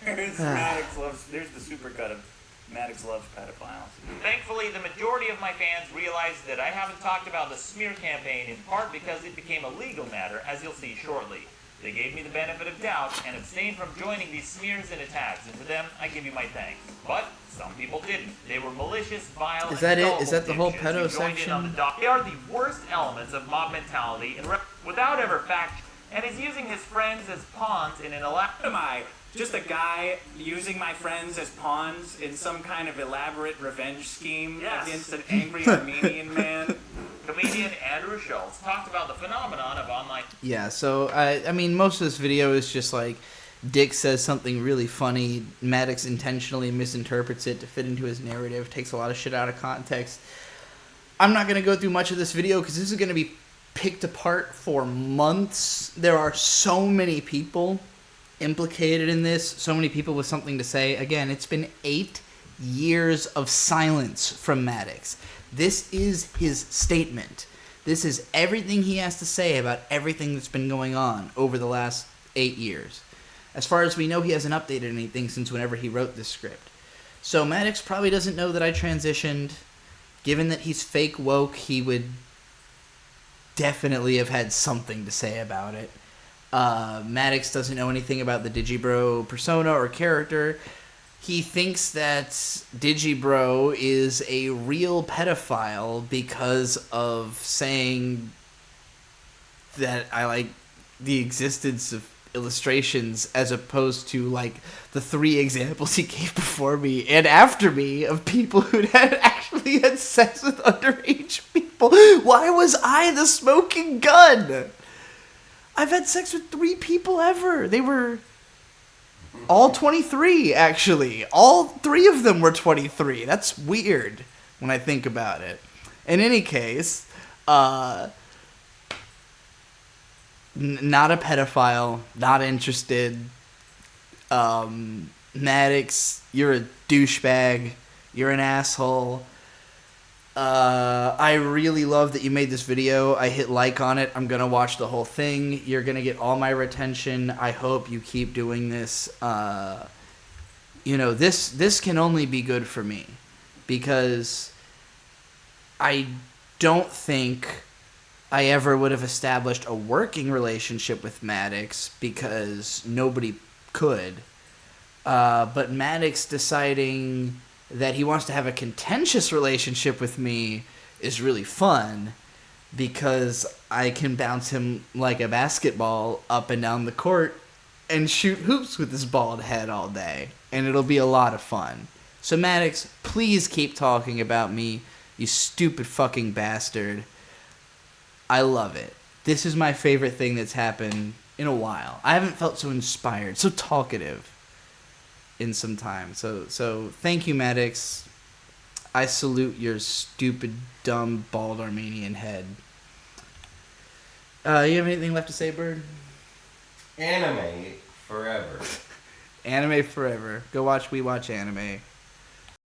Maddox loves. There's the supercut of Maddox loves pedophiles. Thankfully, the majority of my fans realized that I haven't talked about the smear campaign in part because it became a legal matter, as you'll see shortly. They gave me the benefit of doubt and abstained from joining these smears and attacks, and to them, I give you my thanks. But some people didn't. They were malicious, vile, Is that and it? Is that the whole dipshits pedo who joined in on the section? They are the worst elements of mob mentality, and without ever fact, and is using his friends as pawns in an elaborate. Am I just a guy using my friends as pawns in some kind of elaborate revenge scheme against an angry Armenian man? Comedian Andrew Schultz talked about the phenomenon of online. Yeah, so I mean, most of this video is just like Dick says something really funny. Maddox intentionally misinterprets it to fit into his narrative, takes a lot of shit out of context. I'm not going to go through much of this video because this is going to be picked apart for months. There are so many people implicated in this, so many people with something to say. Again, it's been 8 years of silence from Maddox. This is his statement. This is everything he has to say about everything that's been going on over the last 8 years. As far as we know, he hasn't updated anything since whenever he wrote this script. So Maddox probably doesn't know that I transitioned. Given that he's fake woke, he would definitely have had something to say about it. Maddox doesn't know anything about the Digibro persona or character. He thinks that Digibro is a real pedophile because of saying that I like the existence of illustrations as opposed to like the 3 examples he gave before me and after me of people who had actually had sex with underage people. Why was I the smoking gun? I've had sex with 3 people ever. They were all 23, actually. All 3 of them were 23. That's weird when I think about it. In any case, not a pedophile, not interested. Maddox, you're a douchebag. You're an asshole. I really love that you made this video. I hit like on it. I'm going to watch the whole thing. You're going to get all my retention. I hope you keep doing this. This can only be good for me because I don't think I ever would have established a working relationship with Maddox because nobody could. But Maddox deciding that he wants to have a contentious relationship with me is really fun because I can bounce him like a basketball up and down the court and shoot hoops with his bald head all day. And it'll be a lot of fun. So Maddox, please keep talking about me, you stupid fucking bastard. I love it. This is my favorite thing that's happened in a while. I haven't felt so inspired, so talkative in some time. So thank you, Maddox. I salute your stupid, dumb, bald Armenian head. You have anything left to say, Bird? Anime forever. Anime forever. Go watch We Watch Anime.